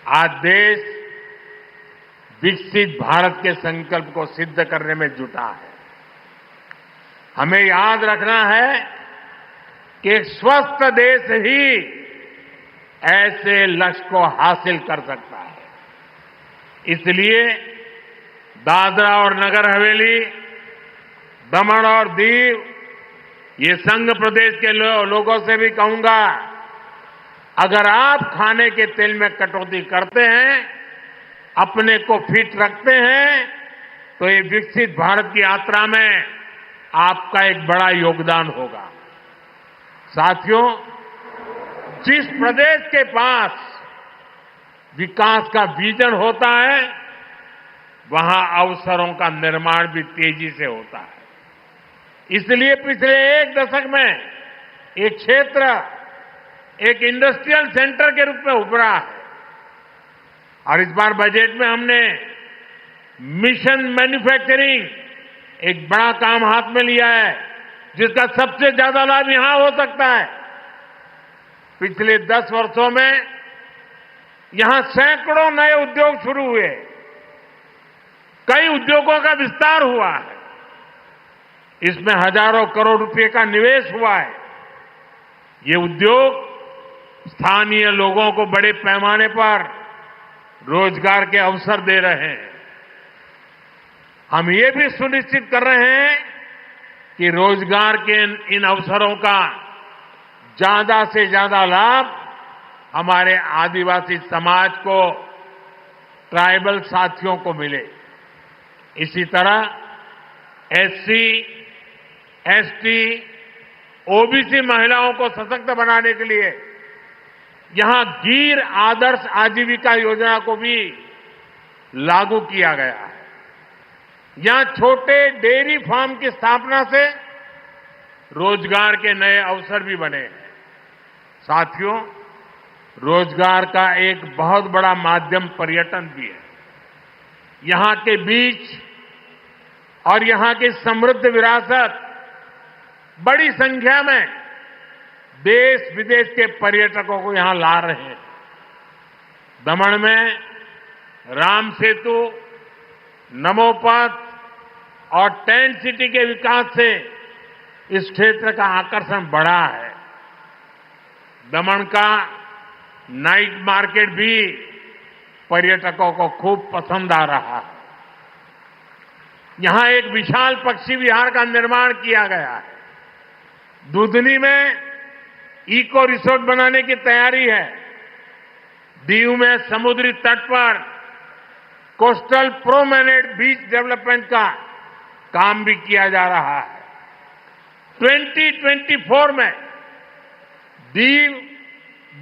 આ દેશ विकसित भारत के संकल्प को सिद्ध करने में जुटा है। हमें याद रखना है कि एक स्वस्थ देश ही ऐसे लक्ष्य को हासिल कर सकता है। इसलिए दादरा और नगर हवेली, दमन और दीव, ये संघ प्रदेश के लोगों से भी कहूंगा, अगर आप खाने के तेल में कटौती करते हैं, अपने को फिट रखते हैं, तो ये विकसित भारत की यात्रा में आपका एक बड़ा योगदान होगा। साथियों, जिस प्रदेश के पास विकास का विजन होता है, वहां अवसरों का निर्माण भी तेजी से होता है। इसलिए पिछले 1 दशक में एक क्षेत्र एक इंडस्ट्रियल सेंटर के रूप में उभरा है। और इस बार बजट में हमने मिशन मैन्युफैक्चरिंग एक बड़ा काम हाथ में लिया है, जिसका सबसे ज्यादा लाभ यहां हो सकता है। पिछले 10 वर्षों में यहां सैकड़ों नए उद्योग शुरू हुए, कई उद्योगों का विस्तार हुआ है, इसमें हजारों करोड़ रुपए का निवेश हुआ है। ये उद्योग स्थानीय लोगों को बड़े पैमाने पर रोजगार के अवसर दे रहे हैं। हम ये भी सुनिश्चित कर रहे हैं कि रोजगार के इन अवसरों का ज्यादा से ज्यादा लाभ हमारे आदिवासी समाज को, ट्राइबल साथियों को मिले। इसी तरह एससी, एसटी, ओबीसी महिलाओं को सशक्त बनाने के लिए यहां गिर आदर्श आजीविका योजना को भी लागू किया गया है। यहां छोटे डेयरी फार्म की स्थापना से रोजगार के नए अवसर भी बने हैं। साथियों, रोजगार का एक बहुत बड़ा माध्यम पर्यटन भी है। यहां के बीच और यहां की समृद्ध विरासत बड़ी संख्या में देश विदेश के पर्यटकों को यहां ला रहे हैं। दमन में राम सेतु, नमोपथ और टेंट सिटी के विकास से इस क्षेत्र का आकर्षण बढ़ा है। दमन का नाइट मार्केट भी पर्यटकों को खूब पसंद आ रहा है। यहां एक विशाल पक्षी विहार का निर्माण किया गया है। दुधनी में इको रिसोर्ट बनाने की तैयारी है। दीव में समुद्री तट पर कोस्टल प्रोमेनेड बीच डेवलपमेंट का काम भी किया जा रहा है। 2024 में दीव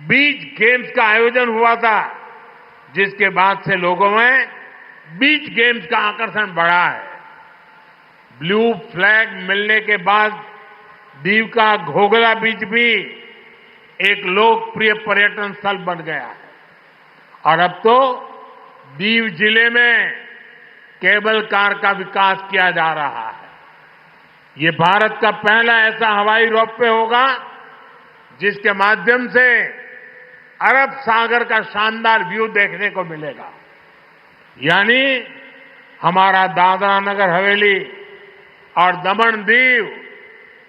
बीच गेम्स का आयोजन हुआ था, जिसके बाद से लोगों में बीच गेम्स का आकर्षण बढ़ा है। ब्लू फ्लैग मिलने के बाद दीव का घोघला बीच भी एक लोकप्रिय पर्यटन स्थल बन गया है। और अब तो दीव जिले में केबल कार का विकास किया जा रहा है। ये भारत का पहला ऐसा हवाई रोपवे होगा जिसके माध्यम से अरब सागर का शानदार व्यू देखने को मिलेगा। यानी हमारा दादरा नगर हवेली और दमन दीव,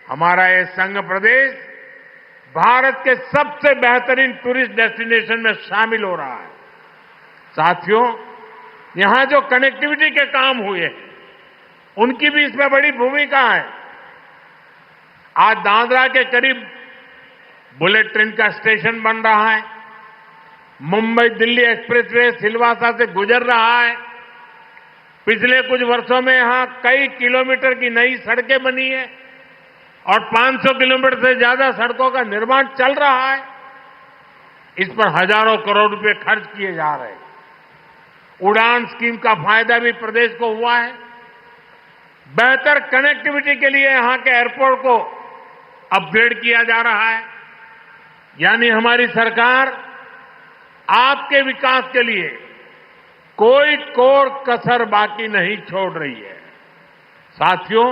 हमारा ये संघ प्रदेश भारत के सबसे बेहतरीन टूरिस्ट डेस्टिनेशन में शामिल हो रहा है। साथियों, यहां जो कनेक्टिविटी के काम हुए उनकी भी इसमें बड़ी भूमिका है। आज दादरा के करीब बुलेट ट्रेन का स्टेशन बन रहा है। मुंबई दिल्ली एक्सप्रेसवे सिलवासा से गुजर रहा है। पिछले कुछ वर्षों में यहां कई किलोमीटर की नई सड़कें बनी है और 500 किलोमीटर से ज्यादा सड़कों का निर्माण चल रहा है। इस पर हजारों करोड़ रुपए खर्च किए जा रहे हैं। उड़ान स्कीम का फायदा भी प्रदेश को हुआ है। बेहतर कनेक्टिविटी के लिए यहां के एयरपोर्ट को अपग्रेड किया जा रहा है। यानी हमारी सरकार आपके विकास के लिए कोई कोर कसर बाकी नहीं छोड़ रही है। साथियों,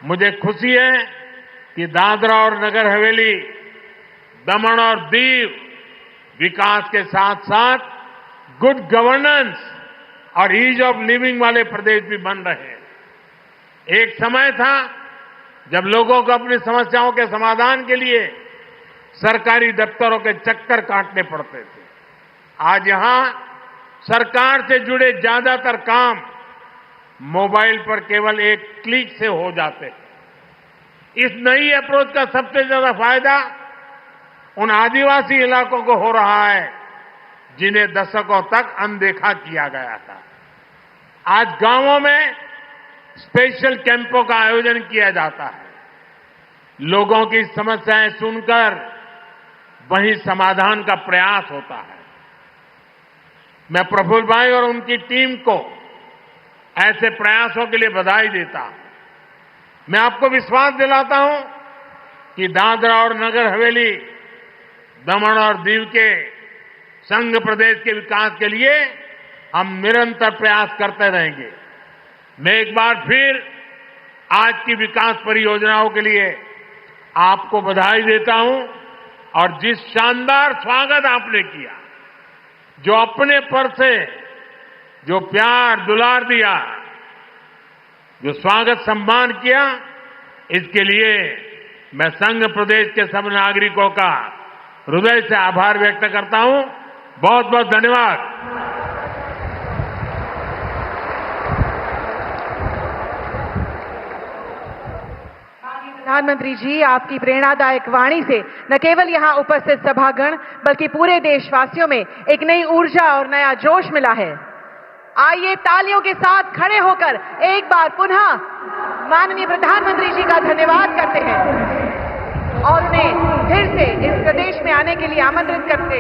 मुझे खुशी है कि दादरा और नगर हवेली, दमन और दीव विकास के साथ साथ गुड गवर्नेंस और ईज ऑफ लिविंग वाले प्रदेश भी बन रहे हैं। एक समय था जब लोगों को अपनी समस्याओं के समाधान के लिए सरकारी दफ्तरों के चक्कर काटने पड़ते थे। आज यहां सरकार से जुड़े ज्यादातर काम मोबाइल पर केवल एक क्लिक से हो जाते हैं। इस नई अप्रोच का सबसे ज्यादा फायदा उन आदिवासी इलाकों को हो रहा है जिन्हें दशकों तक अनदेखा किया गया था। आज गांवों में स्पेशल कैंपों का आयोजन किया जाता है। लोगों की समस्याएं सुनकर वहीं समाधान का प्रयास होता है। मैं प्रफुल्ल भाई और उनकी टीम को ऐसे प्रयासों के लिए बधाई देता हूं। मैं आपको विश्वास दिलाता हूं कि दादरा और नगर हवेली, दमन और दीव के संघ प्रदेश के विकास के लिए हम निरंतर प्रयास करते रहेंगे। मैं एक बार फिर आज की विकास परियोजनाओं के लिए आपको बधाई देता हूं और जिस शानदार स्वागत आपने किया, जो अपने पर से जो प्यार दुलार दिया, जो स्वागत सम्मान किया, इसके लिए मैं संघ प्रदेश के सब नागरिकों का हृदय से आभार व्यक्त करता हूं। बहुत बहुत धन्यवाद।
प्रधानमंत्री जी, आपकी प्रेरणादायक वाणी से न केवल यहां उपस्थित सभागण बल्कि पूरे देशवासियों में एक नई ऊर्जा और नया जोश मिला है। आइए तालियों के साथ खड़े होकर एक बार पुनः माननीय प्रधानमंत्री जी का धन्यवाद करते हैं और उन्हें फिर से इस प्रदेश में आने के लिए आमंत्रित करते